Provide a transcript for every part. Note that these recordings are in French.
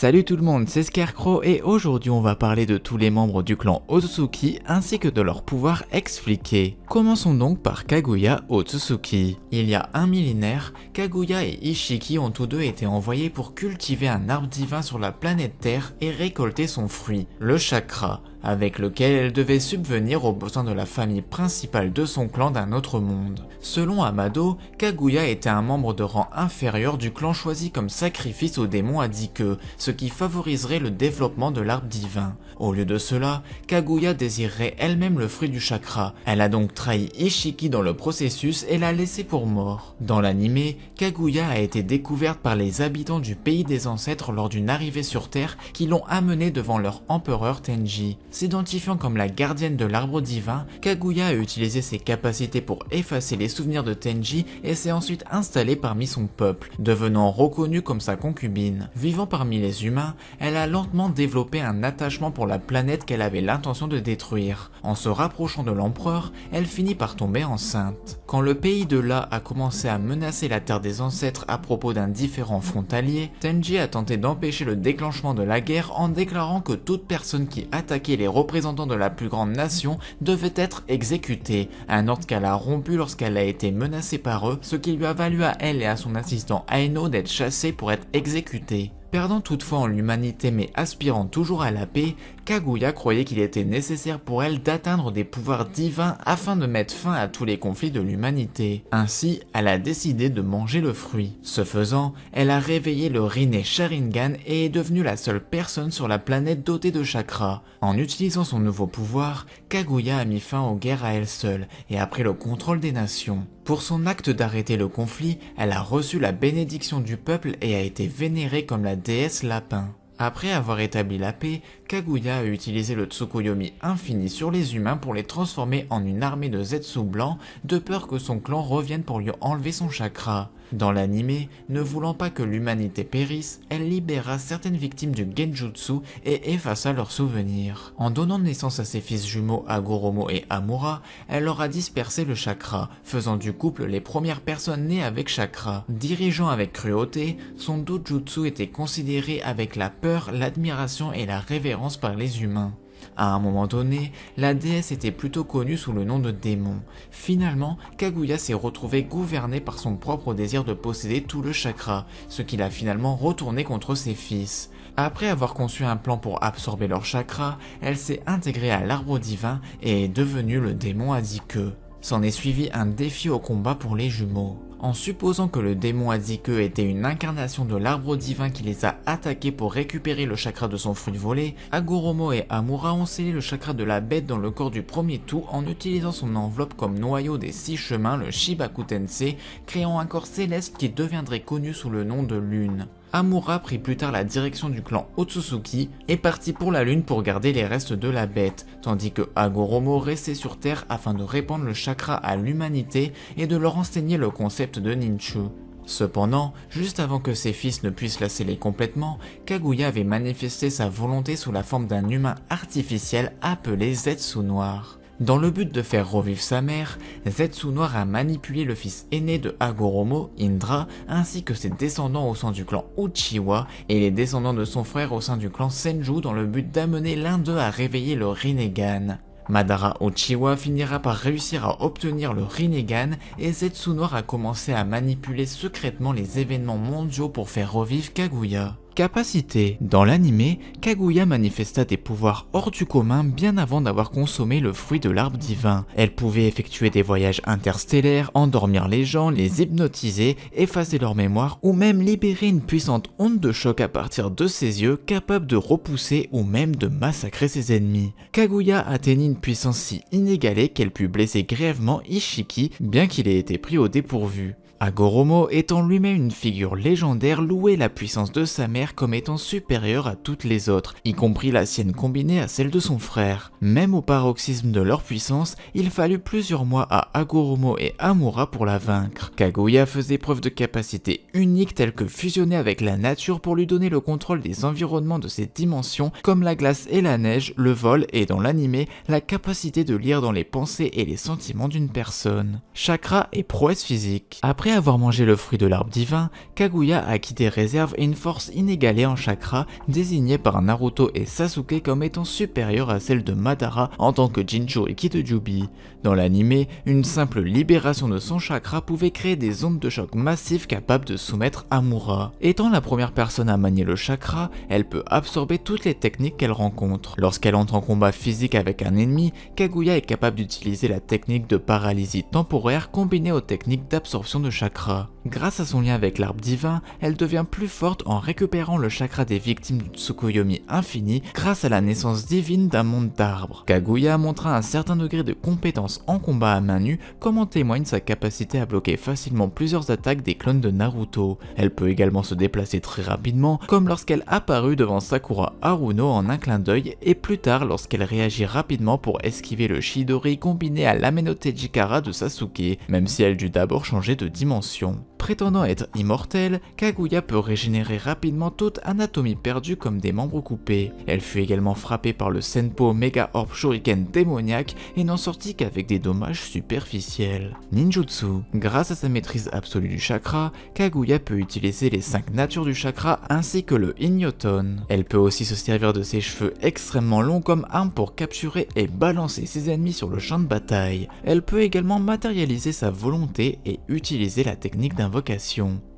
Salut tout le monde, c'est Scarecrow et aujourd'hui on va parler de tous les membres du clan Otsutsuki ainsi que de leurs pouvoirs expliqués. Commençons donc par Kaguya Otsutsuki. Il y a un millénaire, Kaguya et Ishiki ont tous deux été envoyés pour cultiver un arbre divin sur la planète Terre et récolter son fruit, le chakra, avec lequel elle devait subvenir aux besoins de la famille principale de son clan d'un autre monde. Selon Amado, Kaguya était un membre de rang inférieur du clan choisi comme sacrifice au démon Adike, ce qui favoriserait le développement de l'arbre divin. Au lieu de cela, Kaguya désirerait elle-même le fruit du chakra. Elle a donc trahi Ishiki dans le processus et l'a laissé pour mort. Dans l'anime, Kaguya a été découverte par les habitants du pays des ancêtres lors d'une arrivée sur Terre qui l'ont amenée devant leur empereur Tenji. S'identifiant comme la gardienne de l'arbre divin, Kaguya a utilisé ses capacités pour effacer les souvenirs de Tenji et s'est ensuite installée parmi son peuple, devenant reconnue comme sa concubine. Vivant parmi les humains, elle a lentement développé un attachement pour la planète qu'elle avait l'intention de détruire. En se rapprochant de l'empereur, elle finit par tomber enceinte. Quand le pays de La a commencé à menacer la terre des ancêtres à propos d'un différend frontalier, Tenji a tenté d'empêcher le déclenchement de la guerre en déclarant que toute personne qui attaquait les représentants de la plus grande nation devait être exécutée, un ordre qu'elle a rompu lorsqu'elle a été menacée par eux, ce qui lui a valu à elle et à son assistant Aino d'être chassés pour être exécutés. Perdant toutefois en l'humanité mais aspirant toujours à la paix, Kaguya croyait qu'il était nécessaire pour elle d'atteindre des pouvoirs divins afin de mettre fin à tous les conflits de l'humanité. Ainsi, elle a décidé de manger le fruit. Ce faisant, elle a réveillé le Rinne Sharingan et est devenue la seule personne sur la planète dotée de chakra. En utilisant son nouveau pouvoir, Kaguya a mis fin aux guerres à elle seule et a pris le contrôle des nations. Pour son acte d'arrêter le conflit, elle a reçu la bénédiction du peuple et a été vénérée comme la déesse lapin. Après avoir établi la paix, Kaguya a utilisé le Tsukuyomi infini sur les humains pour les transformer en une armée de Zetsu blancs, de peur que son clan revienne pour lui enlever son chakra. Dans l'anime, ne voulant pas que l'humanité périsse, elle libéra certaines victimes du Genjutsu et effaça leurs souvenirs. En donnant naissance à ses fils jumeaux Hagoromo et Amura, elle leur a dispersé le chakra, faisant du couple les premières personnes nées avec chakra. Dirigeant avec cruauté, son dojutsu était considéré avec la peur, l'admiration et la révérence par les humains. À un moment donné, la déesse était plutôt connue sous le nom de démon. Finalement, Kaguya s'est retrouvée gouvernée par son propre désir de posséder tout le chakra, ce qui l'a finalement retourné contre ses fils. Après avoir conçu un plan pour absorber leur chakra, elle s'est intégrée à l'arbre divin et est devenue le démon Adike. S'en est suivi un défi au combat pour les jumeaux. En supposant que le démon Adike était une incarnation de l'arbre divin qui les a attaqués pour récupérer le chakra de son fruit volé, Hagoromo et Amura ont scellé le chakra de la bête dans le corps du premier tout en utilisant son enveloppe comme noyau des 6 chemins, le Shibaku Tensei, créant un corps céleste qui deviendrait connu sous le nom de Lune. Amura prit plus tard la direction du clan Otsutsuki et partit pour la lune pour garder les restes de la bête, tandis que Hagoromo restait sur terre afin de répandre le chakra à l'humanité et de leur enseigner le concept de Ninchu. Cependant, juste avant que ses fils ne puissent la sceller complètement, Kaguya avait manifesté sa volonté sous la forme d'un humain artificiel appelé Zetsu Noir. Dans le but de faire revivre sa mère, Zetsu Noir a manipulé le fils aîné de Hagoromo, Indra, ainsi que ses descendants au sein du clan Uchiwa et les descendants de son frère au sein du clan Senju dans le but d'amener l'un d'eux à réveiller le Rinnegan. Madara Uchiwa finira par réussir à obtenir le Rinnegan et Zetsu Noir a commencé à manipuler secrètement les événements mondiaux pour faire revivre Kaguya. Capacité. Dans l'anime, Kaguya manifesta des pouvoirs hors du commun bien avant d'avoir consommé le fruit de l'arbre divin. Elle pouvait effectuer des voyages interstellaires, endormir les gens, les hypnotiser, effacer leur mémoire ou même libérer une puissante onde de choc à partir de ses yeux capable de repousser ou même de massacrer ses ennemis. Kaguya atteignit une puissance si inégalée qu'elle put blesser grièvement Ishiki bien qu'il ait été pris au dépourvu. Hagoromo étant lui-même une figure légendaire louait la puissance de sa mère comme étant supérieure à toutes les autres, y compris la sienne combinée à celle de son frère. Même au paroxysme de leur puissance, il fallut plusieurs mois à Hagoromo et Amura pour la vaincre. Kaguya faisait preuve de capacités uniques telles que fusionner avec la nature pour lui donner le contrôle des environnements de ses dimensions comme la glace et la neige, le vol et dans l'anime, la capacité de lire dans les pensées et les sentiments d'une personne. Chakra et prouesse physique. Après avoir mangé le fruit de l'arbre divin, Kaguya acquit des réserves et une force inégalée en chakra, désignée par Naruto et Sasuke comme étant supérieure à celle de Madara en tant que Jinchuriki de Jubi. Dans l'anime, une simple libération de son chakra pouvait créer des ondes de choc massives capables de soumettre Amura. Étant la première personne à manier le chakra, elle peut absorber toutes les techniques qu'elle rencontre. Lorsqu'elle entre en combat physique avec un ennemi, Kaguya est capable d'utiliser la technique de paralysie temporaire combinée aux techniques d'absorption de chakra. Grâce à son lien avec l'arbre divin, elle devient plus forte en récupérant le chakra des victimes du Tsukuyomi infini grâce à la naissance divine d'un monde d'arbres. Kaguya montra un certain degré de compétence en combat à main nue, comme en témoigne sa capacité à bloquer facilement plusieurs attaques des clones de Naruto. Elle peut également se déplacer très rapidement, comme lorsqu'elle apparut devant Sakura Haruno en un clin d'œil, et plus tard lorsqu'elle réagit rapidement pour esquiver le Chidori combiné à l'Amenote-Jikara de Sasuke, même si elle dut d'abord changer de dimension. Prétendant être immortelle, Kaguya peut régénérer rapidement toute anatomie perdue comme des membres coupés. Elle fut également frappée par le Senpo Mega Orb Shuriken démoniaque et n'en sortit qu'avec des dommages superficiels. Ninjutsu. Grâce à sa maîtrise absolue du chakra, Kaguya peut utiliser les 5 natures du chakra ainsi que le Inyoton. Elle peut aussi se servir de ses cheveux extrêmement longs comme arme pour capturer et balancer ses ennemis sur le champ de bataille. Elle peut également matérialiser sa volonté et utiliser la technique d'invocation.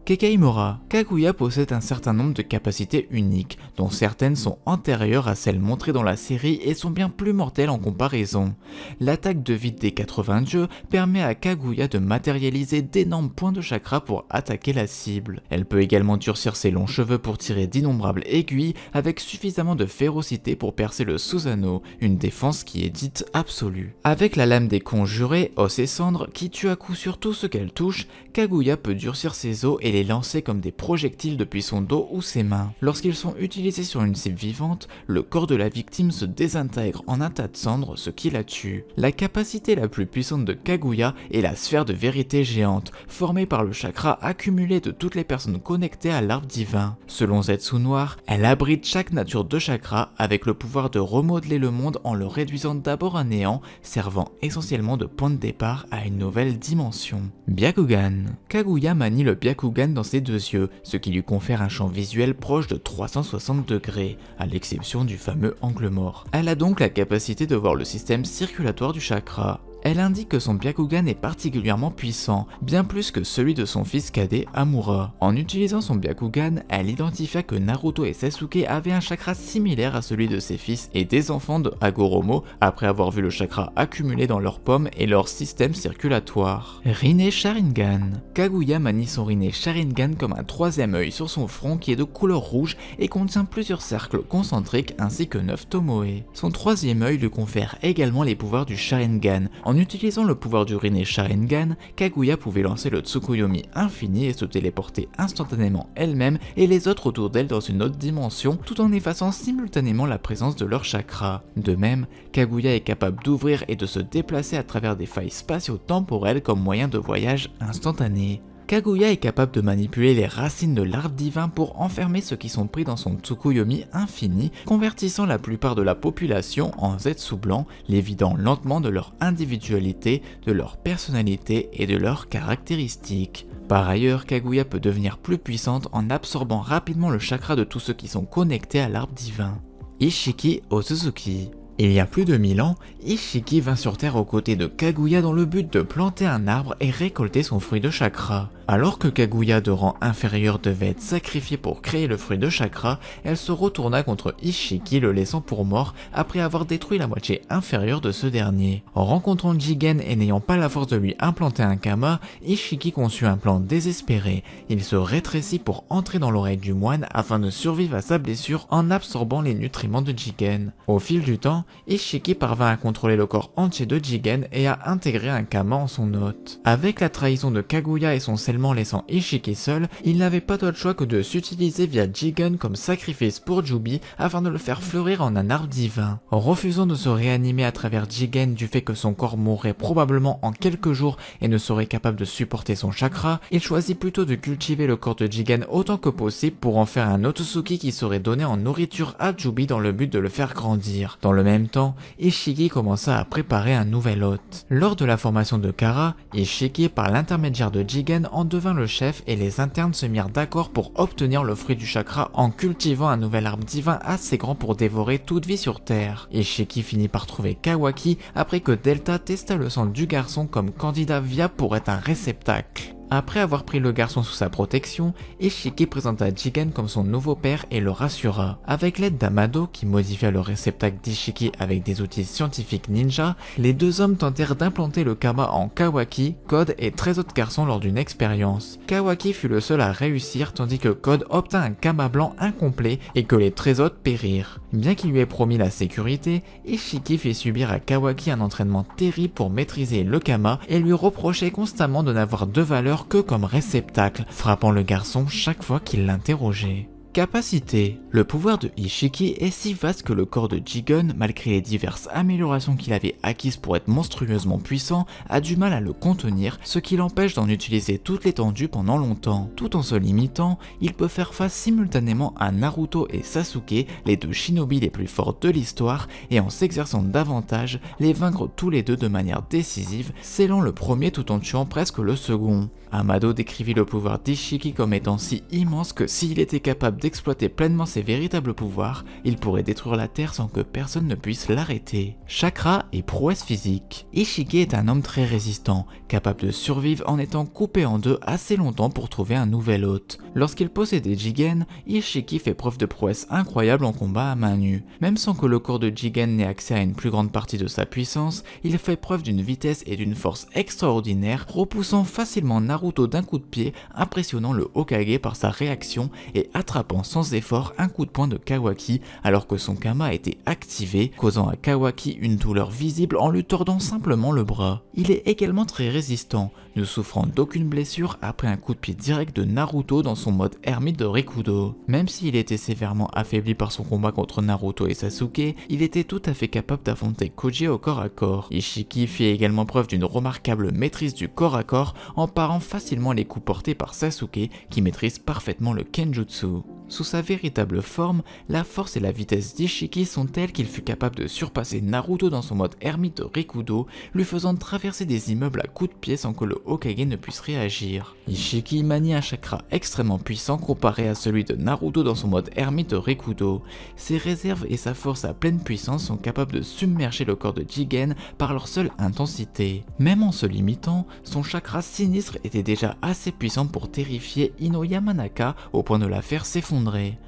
Kekeimura. Kaguya possède un certain nombre de capacités uniques, dont certaines sont antérieures à celles montrées dans la série et sont bien plus mortelles en comparaison. L'attaque de vide des 80 dieux permet à Kaguya de matérialiser d'énormes points de chakra pour attaquer la cible. Elle peut également durcir ses longs cheveux pour tirer d'innombrables aiguilles avec suffisamment de férocité pour percer le Susanoo, une défense qui est dite absolue. Avec la lame des conjurés, os et cendres, qui tue à coup sûr tout ce qu'elle touche, Kaguya peut durcir ses os et les lancer comme des projectiles depuis son dos ou ses mains. Lorsqu'ils sont utilisés sur une cible vivante, le corps de la victime se désintègre en un tas de cendres, ce qui la tue. La capacité la plus puissante de Kaguya est la sphère de vérité géante, formée par le chakra accumulé de toutes les personnes connectées à l'arbre divin. Selon Zetsu Noir, elle abrite chaque nature de chakra avec le pouvoir de remodeler le monde en le réduisant d'abord à néant, servant essentiellement de point de départ à une nouvelle dimension. Byakugan. Kaguya manie le Byakugan dans ses 2 yeux, ce qui lui confère un champ visuel proche de 360 degrés, à l'exception du fameux angle mort. Elle a donc la capacité de voir le système circulatoire du chakra. Elle indique que son Byakugan est particulièrement puissant, bien plus que celui de son fils cadet Amura. En utilisant son Byakugan, elle identifia que Naruto et Sasuke avaient un chakra similaire à celui de ses fils et des enfants de Hagoromo après avoir vu le chakra accumulé dans leurs pommes et leur système circulatoire. Rinne Sharingan. Kaguya manie son Rinne Sharingan comme un 3e œil sur son front qui est de couleur rouge et contient plusieurs cercles concentriques ainsi que 9 tomoe. Son 3e œil lui confère également les pouvoirs du Sharingan. En utilisant le pouvoir du Rinne Sharingan, Kaguya pouvait lancer le Tsukuyomi infini et se téléporter instantanément elle-même et les autres autour d'elle dans une autre dimension tout en effaçant simultanément la présence de leur chakra. De même, Kaguya est capable d'ouvrir et de se déplacer à travers des failles spatio-temporelles comme moyen de voyage instantané. Kaguya est capable de manipuler les racines de l'arbre divin pour enfermer ceux qui sont pris dans son Tsukuyomi infini, convertissant la plupart de la population en Zetsu blancs, les vidant lentement de leur individualité, de leur personnalité et de leurs caractéristiques. Par ailleurs, Kaguya peut devenir plus puissante en absorbant rapidement le chakra de tous ceux qui sont connectés à l'arbre divin. Ishiki Otsutsuki. Il y a plus de 1000 ans, Ishiki vint sur Terre aux côtés de Kaguya dans le but de planter un arbre et récolter son fruit de chakra. Alors que Kaguya de rang inférieur devait être sacrifiée pour créer le fruit de chakra, elle se retourna contre Ishiki le laissant pour mort après avoir détruit la moitié inférieure de ce dernier. En rencontrant Jigen et n'ayant pas la force de lui implanter un kama, Ishiki conçut un plan désespéré. Il se rétrécit pour entrer dans l'oreille du moine afin de survivre à sa blessure en absorbant les nutriments de Jigen. Au fil du temps, Ishiki parvint à contrôler le corps entier de Jigen et à intégrer un kama en son hôte. Avec la trahison de Kaguya et son scellement laissant Ishiki seul, il n'avait pas d'autre choix que de s'utiliser via Jigen comme sacrifice pour Jubi afin de le faire fleurir en un arbre divin. En refusant de se réanimer à travers Jigen du fait que son corps mourrait probablement en quelques jours et ne serait capable de supporter son chakra, il choisit plutôt de cultiver le corps de Jigen autant que possible pour en faire un Otsutsuki qui serait donné en nourriture à Jubi dans le but de le faire grandir. Dans le même même temps, Ishiki commença à préparer un nouvel hôte. Lors de la formation de Kara, Ishiki, par l'intermédiaire de Jigen, en devint le chef et les internes se mirent d'accord pour obtenir le fruit du chakra en cultivant un nouvel arbre divin assez grand pour dévorer toute vie sur Terre. Ishiki finit par trouver Kawaki après que Delta testa le sang du garçon comme candidat viable pour être un réceptacle. Après avoir pris le garçon sous sa protection, Ishiki présenta Jigen comme son nouveau père et le rassura. Avec l'aide d'Amado, qui modifia le réceptacle d'Ishiki avec des outils scientifiques ninja, les deux hommes tentèrent d'implanter le Kama en Kawaki, Code et 13 autres garçons lors d'une expérience. Kawaki fut le seul à réussir tandis que Code obtint un Kama blanc incomplet et que les 13 autres périrent. Bien qu'il lui ait promis la sécurité, Ishiki fit subir à Kawaki un entraînement terrible pour maîtriser le Kama et lui reprochait constamment de n'avoir de valeur que comme réceptacle, frappant le garçon chaque fois qu'il l'interrogeait. Capacité. Le pouvoir de Ishiki est si vaste que le corps de Jigen, malgré les diverses améliorations qu'il avait acquises pour être monstrueusement puissant, a du mal à le contenir, ce qui l'empêche d'en utiliser toute l'étendue pendant longtemps. Tout en se limitant, il peut faire face simultanément à Naruto et Sasuke, les deux shinobi les plus forts de l'histoire, et en s'exerçant davantage, les vaincre tous les deux de manière décisive, scellant le premier tout en tuant presque le second. Amado décrivit le pouvoir d'Ishiki comme étant si immense que s'il était capable d'exploiter pleinement ses véritables pouvoirs, il pourrait détruire la Terre sans que personne ne puisse l'arrêter. Chakra et prouesse physique. Ishiki est un homme très résistant, capable de survivre en étant coupé en deux assez longtemps pour trouver un nouvel hôte. Lorsqu'il possédait Jigen, Ishiki fait preuve de prouesse incroyable en combat à main nue. Même sans que le corps de Jigen n'ait accès à une plus grande partie de sa puissance, il fait preuve d'une vitesse et d'une force extraordinaires, repoussant facilement Naruto d'un coup de pied, impressionnant le Hokage par sa réaction et attrapant sans effort un coup de poing de Kawaki alors que son Kama a été activé, causant à Kawaki une douleur visible en lui tordant simplement le bras. Il est également très résistant, ne souffrant d'aucune blessure après un coup de pied direct de Naruto dans son mode ermite de Rikudo. Même s'il était sévèrement affaibli par son combat contre Naruto et Sasuke, il était tout à fait capable d'affronter Koji au corps à corps. Ishiki fit également preuve d'une remarquable maîtrise du corps à corps en parant facilement les coups portés par Sasuke qui maîtrise parfaitement le Kenjutsu. Sous sa véritable forme, la force et la vitesse d'Ishiki sont telles qu'il fut capable de surpasser Naruto dans son mode ermite de Rikudo, lui faisant traverser des immeubles à coups de pied sans que le Hokage ne puisse réagir. Ishiki manie un chakra extrêmement puissant comparé à celui de Naruto dans son mode ermite de Rikudo. Ses réserves et sa force à pleine puissance sont capables de submerger le corps de Jigen par leur seule intensité. Même en se limitant, son chakra sinistre était déjà assez puissant pour terrifier Ino Yamanaka au point de la faire s'effondrer.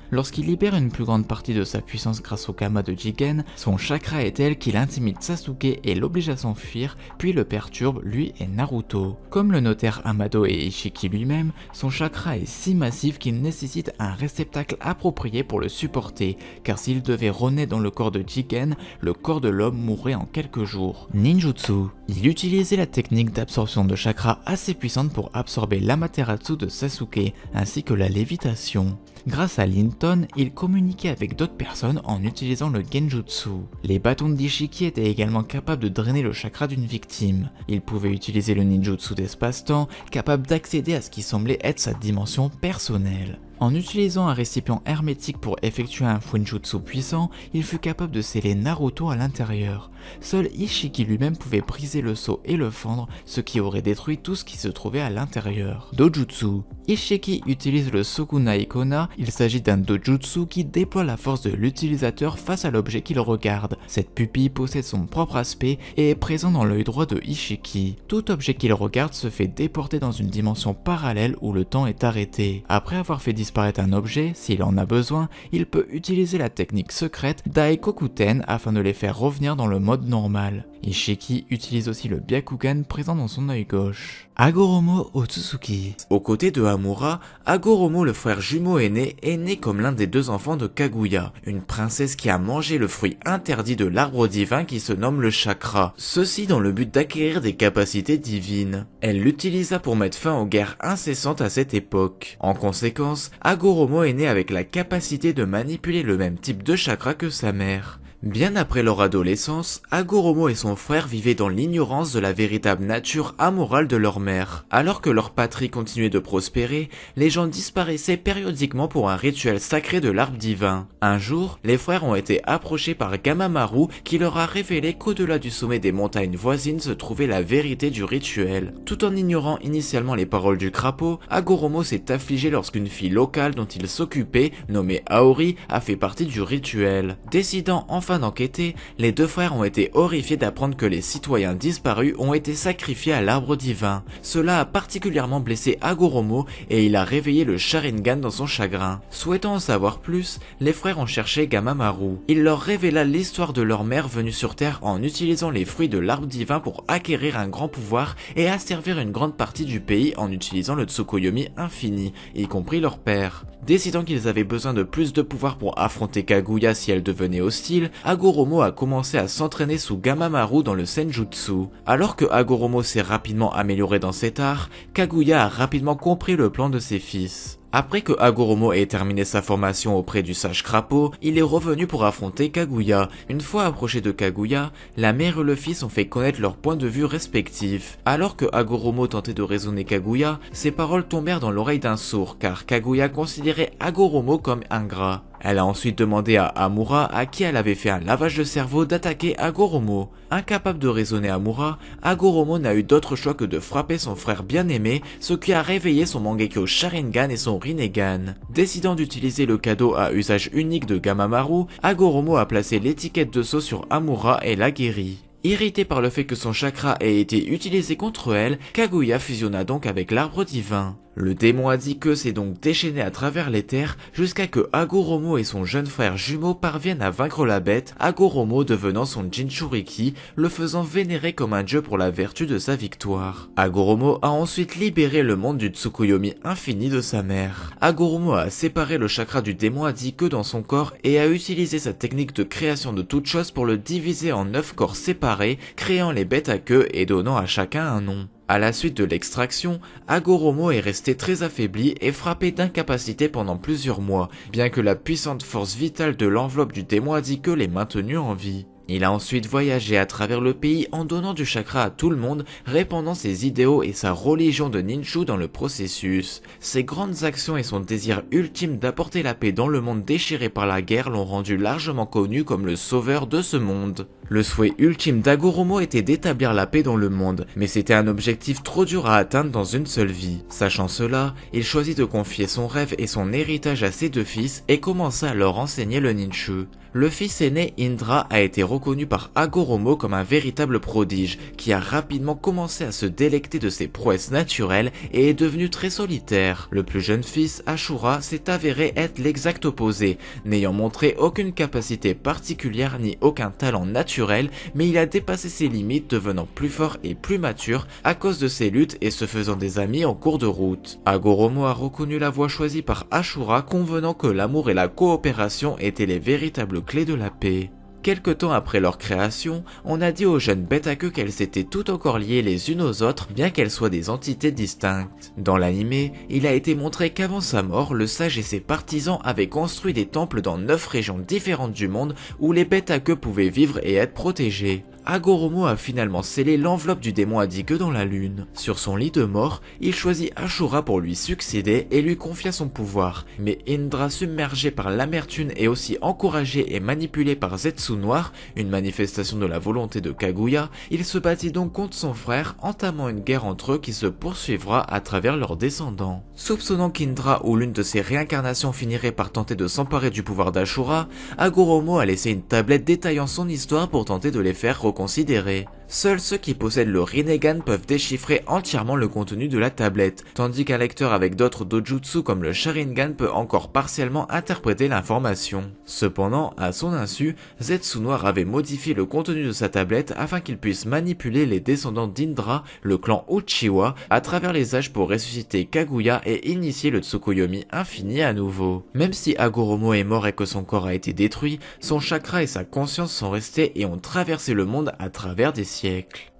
Lorsqu'il libère une plus grande partie de sa puissance grâce au Kama de Jigen, son chakra est tel qu'il intimide Sasuke et l'oblige à s'enfuir, puis le perturbe lui et Naruto. Comme le notèrent Amado et Ishiki lui-même, son chakra est si massif qu'il nécessite un réceptacle approprié pour le supporter, car s'il devait renaître dans le corps de Jigen, le corps de l'homme mourrait en quelques jours. Ninjutsu. Il utilisait la technique d'absorption de chakra assez puissante pour absorber l'Amaterasu de Sasuke, ainsi que la lévitation. Grâce à Linton, il communiquait avec d'autres personnes en utilisant le Genjutsu. Les bâtons d'Ishiki étaient également capables de drainer le chakra d'une victime. Il pouvait utiliser le ninjutsu d'espace-temps, capable d'accéder à ce qui semblait être sa dimension personnelle. En utilisant un récipient hermétique pour effectuer un Fuinjutsu puissant, il fut capable de sceller Naruto à l'intérieur. Seul Ishiki lui-même pouvait briser le seau et le fendre, ce qui aurait détruit tout ce qui se trouvait à l'intérieur. Dojutsu. Ishiki utilise le Sokunai Kona, il s'agit d'un dojutsu qui déploie la force de l'utilisateur face à l'objet qu'il regarde. Cette pupille possède son propre aspect et est présent dans l'œil droit de Ishiki. Tout objet qu'il regarde se fait déporter dans une dimension parallèle où le temps est arrêté. Après avoir fait disparaître un objet, s'il en a besoin, il peut utiliser la technique secrète Daikokuten afin de les faire revenir dans le mode normal. Ishiki utilise aussi le Byakugan présent dans son œil gauche. Hagoromo Otsutsuki. Aux côtés de Hamura, Hagoromo, le frère jumeau aîné, est né comme l'un des deux enfants de Kaguya, une princesse qui a mangé le fruit interdit de l'arbre divin qui se nomme le chakra, ceci dans le but d'acquérir des capacités divines. Elle l'utilisa pour mettre fin aux guerres incessantes à cette époque. En conséquence, Hagoromo est né avec la capacité de manipuler le même type de chakra que sa mère. Bien après leur adolescence, Hagoromo et son frère vivaient dans l'ignorance de la véritable nature amorale de leur mère. Alors que leur patrie continuait de prospérer, les gens disparaissaient périodiquement pour un rituel sacré de l'arbre divin. Un jour, les frères ont été approchés par Gamamaru qui leur a révélé qu'au-delà du sommet des montagnes voisines se trouvait la vérité du rituel. Tout en ignorant initialement les paroles du crapaud, Hagoromo s'est affligé lorsqu'une fille locale dont il s'occupait, nommée Aori, a fait partie du rituel. Décidant enfin d'enquêter, les deux frères ont été horrifiés d'apprendre que les citoyens disparus ont été sacrifiés à l'arbre divin. Cela a particulièrement blessé Hagoromo et il a réveillé le Sharingan dans son chagrin. Souhaitant en savoir plus, les frères ont cherché Gamamaru. Il leur révéla l'histoire de leur mère venue sur Terre en utilisant les fruits de l'arbre divin pour acquérir un grand pouvoir et asservir une grande partie du pays en utilisant le Tsukuyomi infini, y compris leur père. Décidant qu'ils avaient besoin de plus de pouvoir pour affronter Kaguya si elle devenait hostile, Hagoromo a commencé à s'entraîner sous Gamamaru dans le Senjutsu. Alors que Hagoromo s'est rapidement amélioré dans cet art, Kaguya a rapidement compris le plan de ses fils. Après que Hagoromo ait terminé sa formation auprès du sage crapaud, il est revenu pour affronter Kaguya. Une fois approché de Kaguya, la mère et le fils ont fait connaître leurs points de vue respectifs. Alors que Hagoromo tentait de raisonner Kaguya, ses paroles tombèrent dans l'oreille d'un sourd car Kaguya considérait Hagoromo comme ingrat. Elle a ensuite demandé à Amura, à qui elle avait fait un lavage de cerveau, d'attaquer Hagoromo. Incapable de raisonner Amura, Hagoromo n'a eu d'autre choix que de frapper son frère bien-aimé, ce qui a réveillé son Mangekyo Sharingan et son Rinnegan. Décidant d'utiliser le cadeau à usage unique de Gamamaru, Hagoromo a placé l'étiquette de sceau sur Amura et l'a guéri. Irrité par le fait que son chakra ait été utilisé contre elle, Kaguya fusionna donc avec l'arbre divin. Le démon Adike s'est donc déchaîné à travers les terres jusqu'à que Hagoromo et son jeune frère jumeau parviennent à vaincre la bête, Hagoromo devenant son Jinchuriki, le faisant vénérer comme un dieu pour la vertu de sa victoire. Hagoromo a ensuite libéré le monde du Tsukuyomi infini de sa mère. Hagoromo a séparé le chakra du démon Adike dans son corps et a utilisé sa technique de création de toute chose pour le diviser en 9 corps séparés, créant les bêtes à queue et donnant à chacun un nom. À la suite de l'extraction, Hagoromo est resté très affaibli et frappé d'incapacité pendant plusieurs mois, bien que la puissante force vitale de l'enveloppe du démon Adike l'ait maintenu en vie. Il a ensuite voyagé à travers le pays en donnant du chakra à tout le monde, répandant ses idéaux et sa religion de Ninshu dans le processus. Ses grandes actions et son désir ultime d'apporter la paix dans le monde déchiré par la guerre l'ont rendu largement connu comme le sauveur de ce monde. Le souhait ultime d'Hagoromo était d'établir la paix dans le monde, mais c'était un objectif trop dur à atteindre dans une seule vie. Sachant cela, il choisit de confier son rêve et son héritage à ses deux fils et commença à leur enseigner le Ninshu. Le fils aîné Indra a été reconnu par Hagoromo comme un véritable prodige, qui a rapidement commencé à se délecter de ses prouesses naturelles et est devenu très solitaire. Le plus jeune fils, Ashura, s'est avéré être l'exact opposé, n'ayant montré aucune capacité particulière ni aucun talent naturel, mais il a dépassé ses limites, devenant plus fort et plus mature à cause de ses luttes et se faisant des amis en cours de route. Hagoromo a reconnu la voie choisie par Ashura, convenant que l'amour et la coopération étaient les véritables clés de la paix. Quelque temps après leur création, on a dit aux jeunes bêtes à queue qu'elles étaient toutes encore liées les unes aux autres, bien qu'elles soient des entités distinctes. Dans l'anime, il a été montré qu'avant sa mort, le sage et ses partisans avaient construit des temples dans 9 régions différentes du monde où les bêtes à queue pouvaient vivre et être protégées. Hagoromo a finalement scellé l'enveloppe du démon Adike dans la lune. Sur son lit de mort, il choisit Ashura pour lui succéder et lui confia son pouvoir. Mais Indra, submergé par l'amertume et aussi encouragé et manipulé par Zetsu Noir, une manifestation de la volonté de Kaguya, il se battit donc contre son frère, entamant une guerre entre eux qui se poursuivra à travers leurs descendants. Soupçonnant qu'Indra ou l'une de ses réincarnations finirait par tenter de s'emparer du pouvoir d'Ashura, Hagoromo a laissé une tablette détaillant son histoire pour tenter de les faire reconsidérer. Seuls ceux qui possèdent le Rinnegan peuvent déchiffrer entièrement le contenu de la tablette, tandis qu'un lecteur avec d'autres dojutsu comme le Sharingan peut encore partiellement interpréter l'information. Cependant, à son insu, Zetsu Noir avait modifié le contenu de sa tablette afin qu'il puisse manipuler les descendants d'Indra, le clan Uchiwa, à travers les âges pour ressusciter Kaguya et initier le Tsukuyomi infini à nouveau. Même si Hagoromo est mort et que son corps a été détruit, son chakra et sa conscience sont restés et ont traversé le monde à travers des siècles.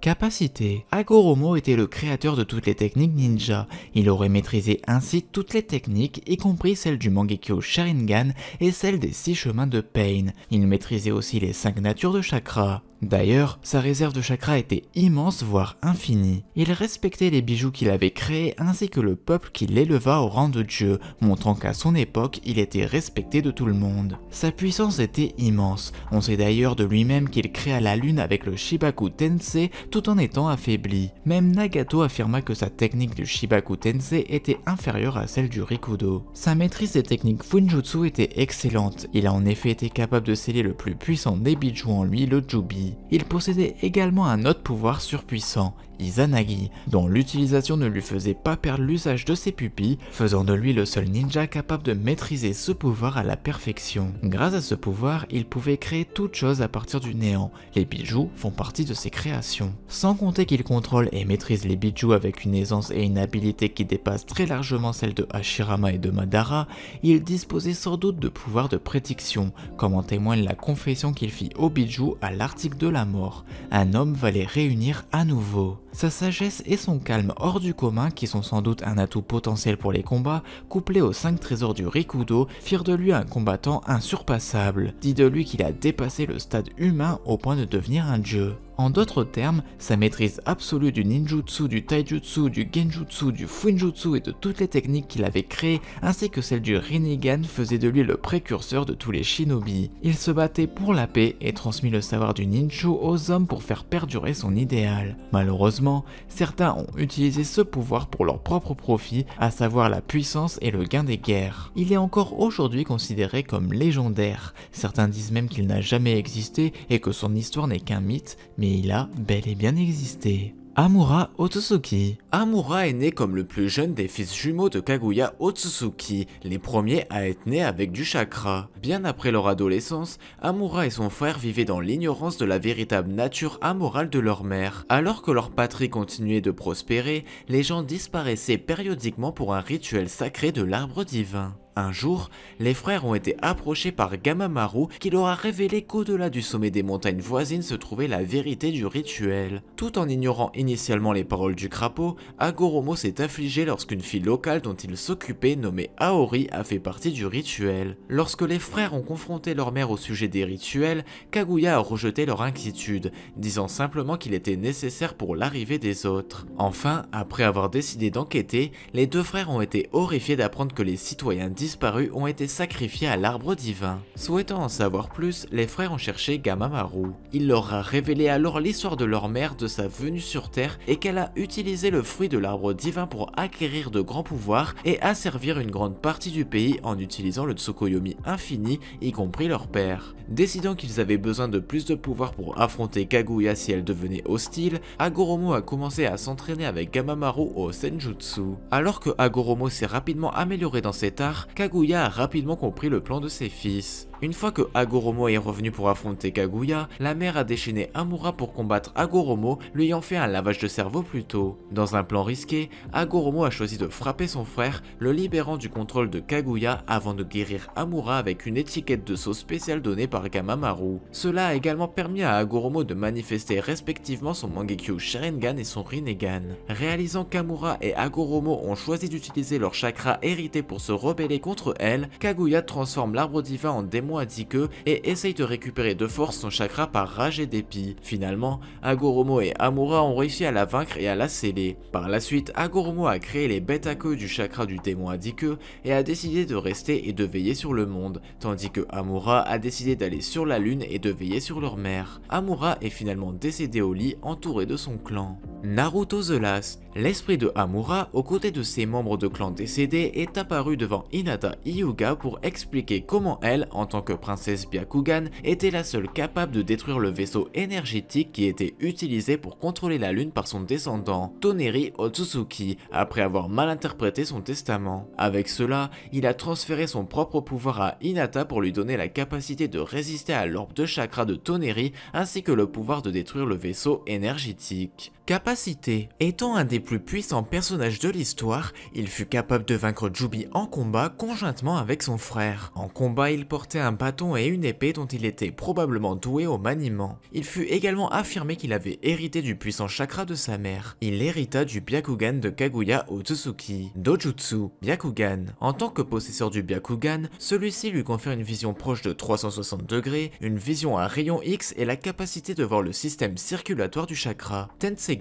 Capacité. Hagoromo était le créateur de toutes les techniques ninja. Il aurait maîtrisé ainsi toutes les techniques, y compris celles du Mangekyo Sharingan et celles des 6 chemins de Pain. Il maîtrisait aussi les 5 natures de chakra. D'ailleurs, sa réserve de chakra était immense, voire infinie. Il respectait les bijoux qu'il avait créés ainsi que le peuple qui l'éleva au rang de dieu, montrant qu'à son époque, il était respecté de tout le monde. Sa puissance était immense. On sait d'ailleurs de lui-même qu'il créa la lune avec le Shibaku Tensei tout en étant affaibli. Même Nagato affirma que sa technique du Shibaku Tensei était inférieure à celle du Rikudo. Sa maîtrise des techniques Funjutsu était excellente. Il a en effet été capable de sceller le plus puissant des bijoux en lui, le Jubi. Il possédait également un autre pouvoir surpuissant, Izanagi, dont l'utilisation ne lui faisait pas perdre l'usage de ses pupilles, faisant de lui le seul ninja capable de maîtriser ce pouvoir à la perfection. Grâce à ce pouvoir, il pouvait créer toute chose à partir du néant. Les bijoux font partie de ses créations. Sans compter qu'il contrôle et maîtrise les bijoux avec une aisance et une habileté qui dépassent très largement celles de Hashirama et de Madara, il disposait sans doute de pouvoirs de prédiction, comme en témoigne la confession qu'il fit aux bijoux à l'article de la mort. Un homme va les réunir à nouveau. Sa sagesse et son calme hors du commun, qui sont sans doute un atout potentiel pour les combats, couplés aux 5 trésors du Rikudo, firent de lui un combattant insurpassable. Dit de lui qu'il a dépassé le stade humain au point de devenir un dieu. En d'autres termes, sa maîtrise absolue du ninjutsu, du taijutsu, du genjutsu, du funjutsu et de toutes les techniques qu'il avait créées, ainsi que celle du Rinnegan, faisait de lui le précurseur de tous les shinobi. Il se battait pour la paix et transmit le savoir du ninju aux hommes pour faire perdurer son idéal. Malheureusement, certains ont utilisé ce pouvoir pour leur propre profit, à savoir la puissance et le gain des guerres. Il est encore aujourd'hui considéré comme légendaire. Certains disent même qu'il n'a jamais existé et que son histoire n'est qu'un mythe, mais il a bel et bien existé. Amura Otsutsuki. Amura est né comme le plus jeune des fils jumeaux de Kaguya Otsutsuki, les premiers à être nés avec du chakra. Bien après leur adolescence, Amura et son frère vivaient dans l'ignorance de la véritable nature amorale de leur mère. Alors que leur patrie continuait de prospérer, les gens disparaissaient périodiquement pour un rituel sacré de l'arbre divin. Un jour, les frères ont été approchés par Gamamaru qui leur a révélé qu'au-delà du sommet des montagnes voisines se trouvait la vérité du rituel. Tout en ignorant initialement les paroles du crapaud, Hagoromo s'est affligé lorsqu'une fille locale dont il s'occupait, nommée Aori, a fait partie du rituel. Lorsque les frères ont confronté leur mère au sujet des rituels, Kaguya a rejeté leur inquiétude, disant simplement qu'il était nécessaire pour l'arrivée des autres. Enfin, après avoir décidé d'enquêter, les deux frères ont été horrifiés d'apprendre que les citoyens disparus ont été sacrifiés à l'arbre divin. Souhaitant en savoir plus, les frères ont cherché Gamamaru. Il leur a révélé alors l'histoire de leur mère, de sa venue sur Terre et qu'elle a utilisé le fruit de l'arbre divin pour acquérir de grands pouvoirs et asservir une grande partie du pays en utilisant le Tsukuyomi infini, y compris leur père. Décidant qu'ils avaient besoin de plus de pouvoir pour affronter Kaguya si elle devenait hostile, Hagoromo a commencé à s'entraîner avec Gamamaru au Senjutsu. Alors que Hagoromo s'est rapidement amélioré dans cet art, Kaguya a rapidement compris le plan de ses fils. Une fois que Hagoromo est revenu pour affronter Kaguya, la mère a déchaîné Amura pour combattre Hagoromo, lui ayant fait un lavage de cerveau plus tôt. Dans un plan risqué, Hagoromo a choisi de frapper son frère, le libérant du contrôle de Kaguya avant de guérir Amura avec une étiquette de sauce spéciale donnée par Gamamaru. Cela a également permis à Hagoromo de manifester respectivement son Mangekyo Sharingan et son Rinnegan. Réalisant qu'Amura et Hagoromo ont choisi d'utiliser leur chakra hérité pour se rebeller contre elle, Kaguya transforme l'arbre divin en démon à 10 queues et essaye de récupérer de force son chakra par rage et dépit. Finalement, Hagoromo et Amura ont réussi à la vaincre et à la sceller. Par la suite, Hagoromo a créé les bêtes à queue du chakra du démon à 10 queues et a décidé de rester et de veiller sur le monde, tandis que Amura a décidé d'aller sur la lune et de veiller sur leur mère. Amura est finalement décédé au lit entouré de son clan. Naruto The Last. L'esprit de Amura, aux côtés de ses membres de clan décédés, est apparu devant Hinata Hyuga pour expliquer comment elle, en tant que princesse Byakugan, était la seule capable de détruire le vaisseau énergétique qui était utilisé pour contrôler la lune par son descendant, Toneri Otsutsuki, après avoir mal interprété son testament. Avec cela, il a transféré son propre pouvoir à Hinata pour lui donner la capacité de résister à l'orbe de chakra de Toneri ainsi que le pouvoir de détruire le vaisseau énergétique. Capacité. Étant un des plus puissants personnages de l'histoire, il fut capable de vaincre Jubi en combat conjointement avec son frère. En combat, il portait un bâton et une épée dont il était probablement doué au maniement. Il fut également affirmé qu'il avait hérité du puissant chakra de sa mère. Il hérita du Byakugan de Kaguya Otsutsuki. Dojutsu, Byakugan. En tant que possesseur du Byakugan, celui-ci lui confère une vision proche de 360 degrés, une vision à rayon X et la capacité de voir le système circulatoire du chakra. Tensegan.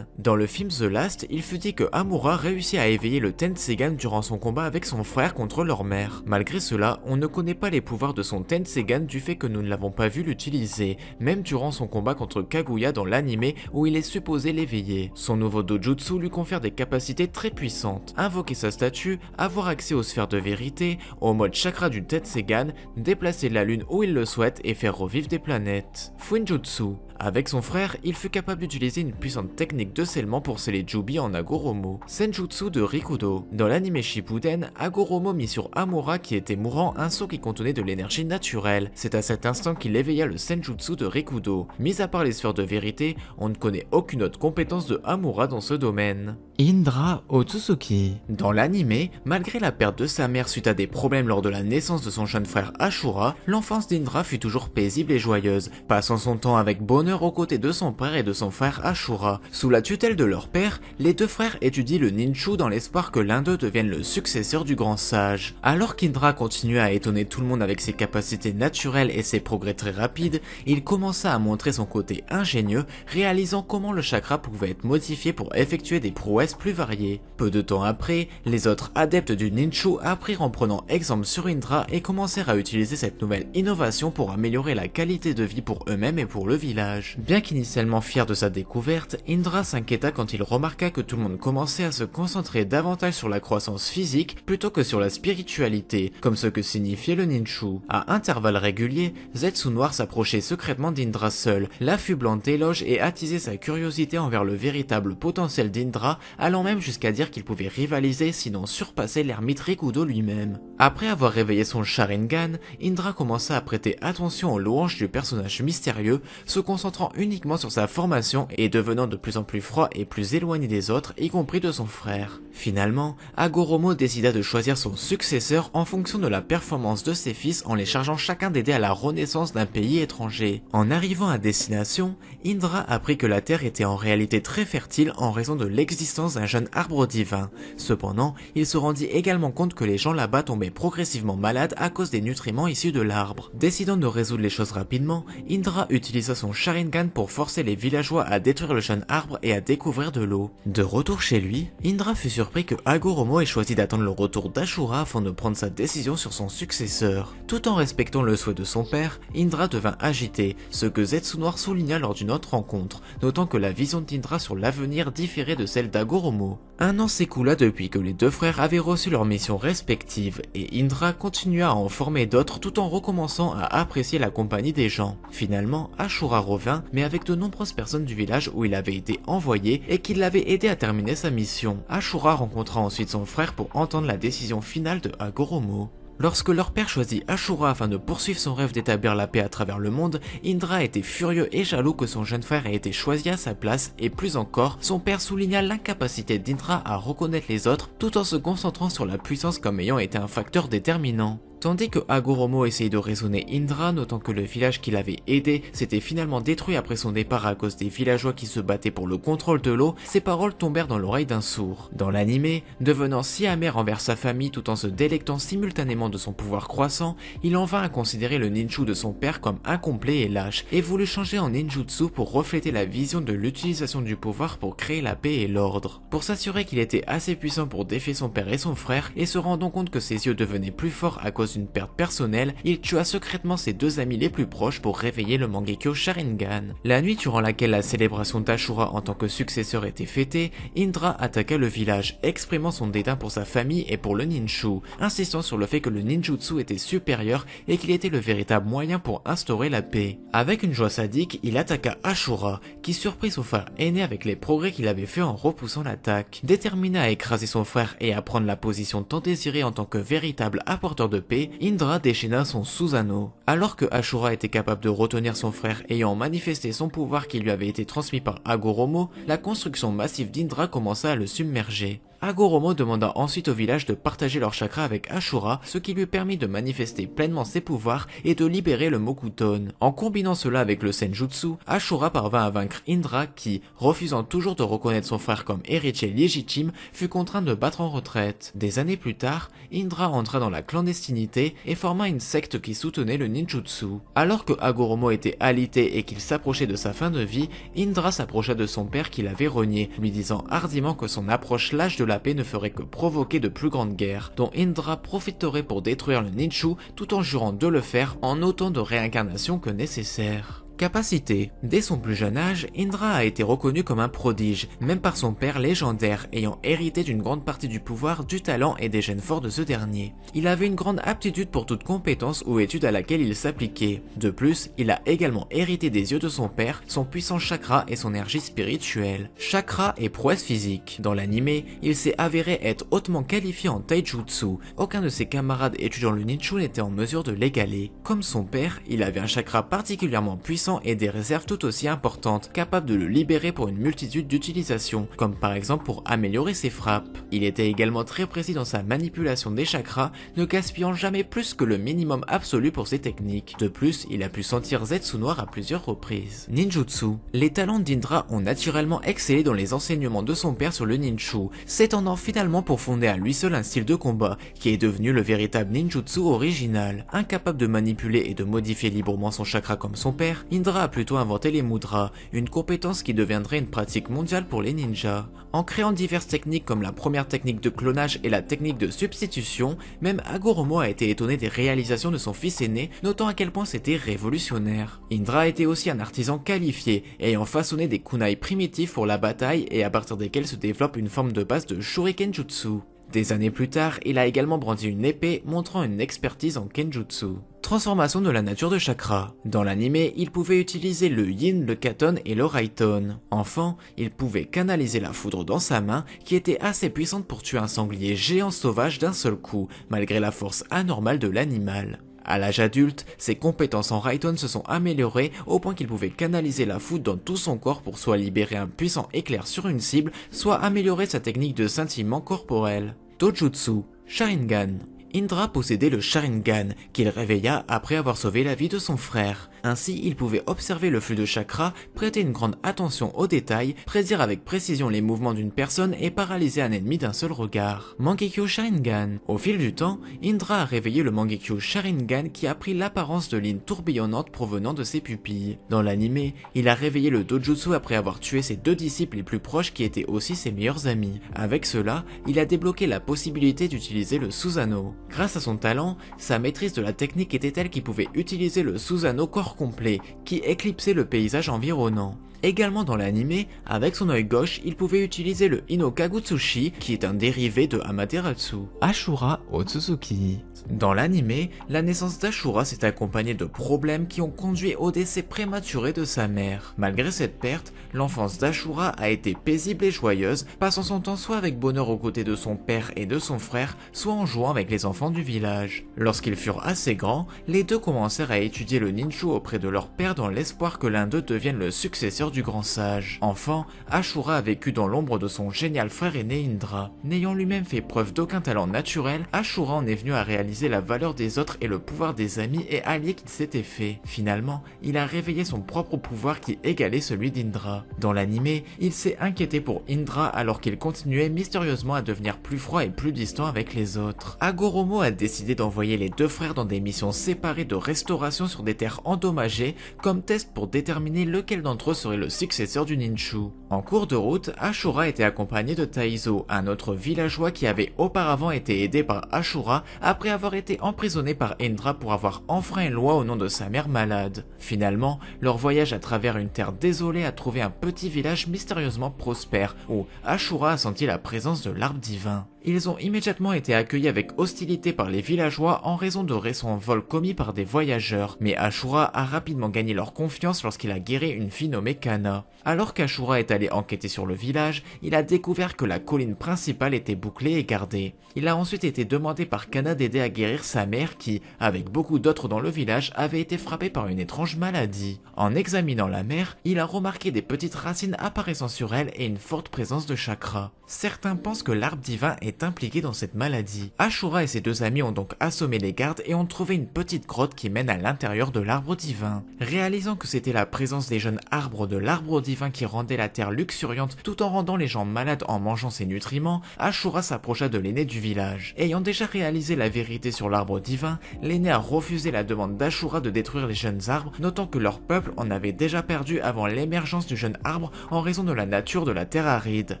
Dans le film The Last, il fut dit que Hamura réussit à éveiller le Tensegan durant son combat avec son frère contre leur mère. Malgré cela, on ne connaît pas les pouvoirs de son Tensegan du fait que nous ne l'avons pas vu l'utiliser, même durant son combat contre Kaguya dans l'anime où il est supposé l'éveiller. Son nouveau Dojutsu lui confère des capacités très puissantes. Invoquer sa statue, avoir accès aux sphères de vérité, au mode chakra du Tensegan, déplacer la lune où il le souhaite et faire revivre des planètes. Fuinjutsu. Avec son frère, il fut capable d'utiliser une puissante technique de scellement pour sceller Jubi en Agoromo. Senjutsu de Rikudo. Dans l'anime Shippuden, Agoromo mit sur Hamura qui était mourant un sceau qui contenait de l'énergie naturelle. C'est à cet instant qu'il éveilla le Senjutsu de Rikudo. Mis à part les sphères de vérité, on ne connaît aucune autre compétence de Hamura dans ce domaine. Indra Otsutsuki. Dans l'anime, malgré la perte de sa mère suite à des problèmes lors de la naissance de son jeune frère Ashura, l'enfance d'Indra fut toujours paisible et joyeuse, passant son temps avec bonheur aux côtés de son père et de son frère Ashura. Sous la tutelle de leur père, les deux frères étudient le ninju dans l'espoir que l'un d'eux devienne le successeur du grand sage. Alors qu'Indra continuait à étonner tout le monde avec ses capacités naturelles et ses progrès très rapides, il commença à montrer son côté ingénieux, réalisant comment le chakra pouvait être modifié pour effectuer des prouesses plus variées. Peu de temps après, les autres adeptes du ninju apprirent en prenant exemple sur Indra et commencèrent à utiliser cette nouvelle innovation pour améliorer la qualité de vie pour eux-mêmes et pour le village. Bien qu'initialement fier de sa découverte, Indra s'inquiéta quand il remarqua que tout le monde commençait à se concentrer davantage sur la croissance physique plutôt que sur la spiritualité, comme ce que signifiait le ninju. À intervalles réguliers, Zetsu Noir s'approchait secrètement d'Indra seul, l'affublant d'éloges et attisait sa curiosité envers le véritable potentiel d'Indra, allant même jusqu'à dire qu'il pouvait rivaliser sinon surpasser l'ermite Rikudo lui-même. Après avoir réveillé son Sharingan, Indra commença à prêter attention aux louanges du personnage mystérieux, se concentrant uniquement sur sa formation et devenant de plus en plus froid et plus éloigné des autres, y compris de son frère. Finalement, Agoromo décida de choisir son successeur en fonction de la performance de ses fils en les chargeant chacun d'aider à la renaissance d'un pays étranger. En arrivant à destination, Indra apprit que la terre était en réalité très fertile en raison de l'existence d'un jeune arbre divin. Cependant, il se rendit également compte que les gens là-bas tombaient progressivement malades à cause des nutriments issus de l'arbre. Décidant de résoudre les choses rapidement, Indra utilisa son Sharingan pour forcer les villageois à détruire le jeune arbre et à découvrir de l'eau. De retour chez lui, Indra fut surpris que Agoromo ait choisi d'attendre le retour d'Ashura afin de prendre sa décision sur son successeur. Tout en respectant le souhait de son père, Indra devint agité, ce que Zetsu Noir souligna lors d'une autre rencontre, notant que la vision d'Indra sur l'avenir différait de celle d'Agoromo. Un an s'écoula depuis que les deux frères avaient reçu leurs missions respectives, et Indra continua à en former d'autres tout en recommençant à apprécier la compagnie des gens. Finalement, Ashura revint, mais avec de nombreuses personnes du village où il avait été envoyé et qui l'avaient aidé à terminer sa mission. Ashura rencontra ensuite son frère pour entendre la décision finale de Agoromo. Lorsque leur père choisit Ashura afin de poursuivre son rêve d'établir la paix à travers le monde, Indra était furieux et jaloux que son jeune frère ait été choisi à sa place, et plus encore, son père souligna l'incapacité d'Indra à reconnaître les autres tout en se concentrant sur la puissance comme ayant été un facteur déterminant. Tandis que Agoromo essayait de raisonner Indra, notant que le village qui l'avait aidé s'était finalement détruit après son départ à cause des villageois qui se battaient pour le contrôle de l'eau, ses paroles tombèrent dans l'oreille d'un sourd. Dans l'anime, devenant si amer envers sa famille tout en se délectant simultanément de son pouvoir croissant, il en vint à considérer le ninju de son père comme incomplet et lâche, et voulut changer en ninjutsu pour refléter la vision de l'utilisation du pouvoir pour créer la paix et l'ordre. Pour s'assurer qu'il était assez puissant pour défier son père et son frère, et se rendant compte que ses yeux devenaient plus forts à cause d'une perte personnelle, il tua secrètement ses deux amis les plus proches pour réveiller le Mangekyo Sharingan. La nuit durant laquelle la célébration d'Ashura en tant que successeur était fêtée, Indra attaqua le village, exprimant son dédain pour sa famille et pour le ninju, insistant sur le fait que le ninjutsu était supérieur et qu'il était le véritable moyen pour instaurer la paix. Avec une joie sadique, il attaqua Ashura, qui surprit son frère aîné avec les progrès qu'il avait fait en repoussant l'attaque. Déterminé à écraser son frère et à prendre la position tant désirée en tant que véritable apporteur de paix, fait, Indra déchaîna son Susanoo. Alors que Ashura était capable de retenir son frère ayant manifesté son pouvoir qui lui avait été transmis par Hagoromo, la construction massive d'Indra commença à le submerger. Hagoromo demanda ensuite au village de partager leur chakra avec Ashura, ce qui lui permit de manifester pleinement ses pouvoirs et de libérer le Mokuton. En combinant cela avec le Senjutsu, Ashura parvint à vaincre Indra qui, refusant toujours de reconnaître son frère comme héritier légitime, fut contraint de battre en retraite. Des années plus tard, Indra entra dans la clandestinité et forma une secte qui soutenait le ninjutsu. Alors que Hagoromo était alité et qu'il s'approchait de sa fin de vie, Indra s'approcha de son père qui l'avait renié, lui disant hardiment que son approche lâche de la paix ne ferait que provoquer de plus grandes guerres, dont Indra profiterait pour détruire le ninju tout en jurant de le faire en autant de réincarnations que nécessaire. Capacité. Dès son plus jeune âge, Indra a été reconnu comme un prodige, même par son père légendaire, ayant hérité d'une grande partie du pouvoir, du talent et des gènes forts de ce dernier. Il avait une grande aptitude pour toute compétence ou étude à laquelle il s'appliquait. De plus, il a également hérité des yeux de son père, son puissant chakra et son énergie spirituelle. Chakra et prouesse physique. Dans l'anime, il s'est avéré être hautement qualifié en taijutsu. Aucun de ses camarades étudiant le ninju n'était en mesure de l'égaler. Comme son père, il avait un chakra particulièrement puissant et des réserves tout aussi importantes, capables de le libérer pour une multitude d'utilisations, comme par exemple pour améliorer ses frappes. Il était également très précis dans sa manipulation des chakras, ne gaspillant jamais plus que le minimum absolu pour ses techniques. De plus, il a pu sentir Zetsu noir à plusieurs reprises. Ninjutsu. Les talents d'Indra ont naturellement excellé dans les enseignements de son père sur le ninju, s'étendant finalement pour fonder à lui seul un style de combat, qui est devenu le véritable ninjutsu original. Incapable de manipuler et de modifier librement son chakra comme son père, Indra a plutôt inventé les mudras, une compétence qui deviendrait une pratique mondiale pour les ninjas. En créant diverses techniques comme la première technique de clonage et la technique de substitution, même Hagoromo a été étonné des réalisations de son fils aîné, notant à quel point c'était révolutionnaire. Indra était aussi un artisan qualifié, ayant façonné des kunai primitifs pour la bataille et à partir desquels se développe une forme de base de Shuriken Jutsu. Des années plus tard, il a également brandi une épée, montrant une expertise en Kenjutsu. Transformation de la nature de chakra. Dans l'anime, il pouvait utiliser le yin, le katon et le raiton. Enfant, il pouvait canaliser la foudre dans sa main, qui était assez puissante pour tuer un sanglier géant sauvage d'un seul coup, malgré la force anormale de l'animal. À l'âge adulte, ses compétences en raiton se sont améliorées au point qu'il pouvait canaliser la foudre dans tout son corps pour soit libérer un puissant éclair sur une cible, soit améliorer sa technique de scintillement corporel. Dojutsu, Sharingan. Indra possédait le Sharingan, qu'il réveilla après avoir sauvé la vie de son frère. Ainsi, il pouvait observer le flux de chakra, prêter une grande attention aux détails, prédire avec précision les mouvements d'une personne et paralyser un ennemi d'un seul regard. Mangekyo Sharingan. Au fil du temps, Indra a réveillé le Mangekyo Sharingan qui a pris l'apparence de lignes tourbillonnantes provenant de ses pupilles. Dans l'anime, il a réveillé le Dojutsu après avoir tué ses deux disciples les plus proches qui étaient aussi ses meilleurs amis. Avec cela, il a débloqué la possibilité d'utiliser le Susanoo. Grâce à son talent, sa maîtrise de la technique était telle qu'il pouvait utiliser le Susanoo corps complet, qui éclipsait le paysage environnant. Également dans l'anime, avec son œil gauche, il pouvait utiliser le Hinokagutsushi, qui est un dérivé de Amaterasu. Ashura Otsutsuki. Dans l'anime, la naissance d'Ashura s'est accompagnée de problèmes qui ont conduit au décès prématuré de sa mère. Malgré cette perte, l'enfance d'Ashura a été paisible et joyeuse, passant son temps soit avec bonheur aux côtés de son père et de son frère, soit en jouant avec les enfants du village. Lorsqu'ils furent assez grands, les deux commencèrent à étudier le ninju auprès de leur père dans l'espoir que l'un d'eux devienne le successeur du grand sage. Enfant, Ashura a vécu dans l'ombre de son génial frère aîné Indra. N'ayant lui-même fait preuve d'aucun talent naturel, Ashura en est venu à réaliser la valeur des autres et le pouvoir des amis et alliés qu'il s'était fait. Finalement, il a réveillé son propre pouvoir qui égalait celui d'Indra. Dans l'anime, il s'est inquiété pour Indra alors qu'il continuait mystérieusement à devenir plus froid et plus distant avec les autres. Hagoromo a décidé d'envoyer les deux frères dans des missions séparées de restauration sur des terres endommagées comme test pour déterminer lequel d'entre eux serait le successeur du ninju. En cours de route, Ashura était accompagné de Taizo, un autre villageois qui avait auparavant été aidé par Ashura après avoir été emprisonné par Indra pour avoir enfreint une loi au nom de sa mère malade. Finalement, leur voyage à travers une terre désolée a trouvé un petit village mystérieusement prospère où Ashura a senti la présence de l'arbre divin. Ils ont immédiatement été accueillis avec hostilité par les villageois en raison de récents vols commis par des voyageurs, mais Ashura a rapidement gagné leur confiance lorsqu'il a guéri une fille nommée Kana. Alors qu'Ashura est allé enquêter sur le village, il a découvert que la colline principale était bouclée et gardée. Il a ensuite été demandé par Kana d'aider à guérir sa mère qui, avec beaucoup d'autres dans le village, avait été frappée par une étrange maladie. En examinant la mère, il a remarqué des petites racines apparaissant sur elle et une forte présence de chakra. Certains pensent que l'arbre divin est impliqué dans cette maladie. Ashura et ses deux amis ont donc assommé les gardes et ont trouvé une petite grotte qui mène à l'intérieur de l'arbre divin. Réalisant que c'était la présence des jeunes arbres de l'arbre divin qui rendait la terre luxuriante tout en rendant les gens malades en mangeant ses nutriments, Ashura s'approcha de l'aîné du village. Ayant déjà réalisé la vérité sur l'arbre divin, l'aîné a refusé la demande d'Ashura de détruire les jeunes arbres, notant que leur peuple en avait déjà perdu avant l'émergence du jeune arbre en raison de la nature de la terre aride.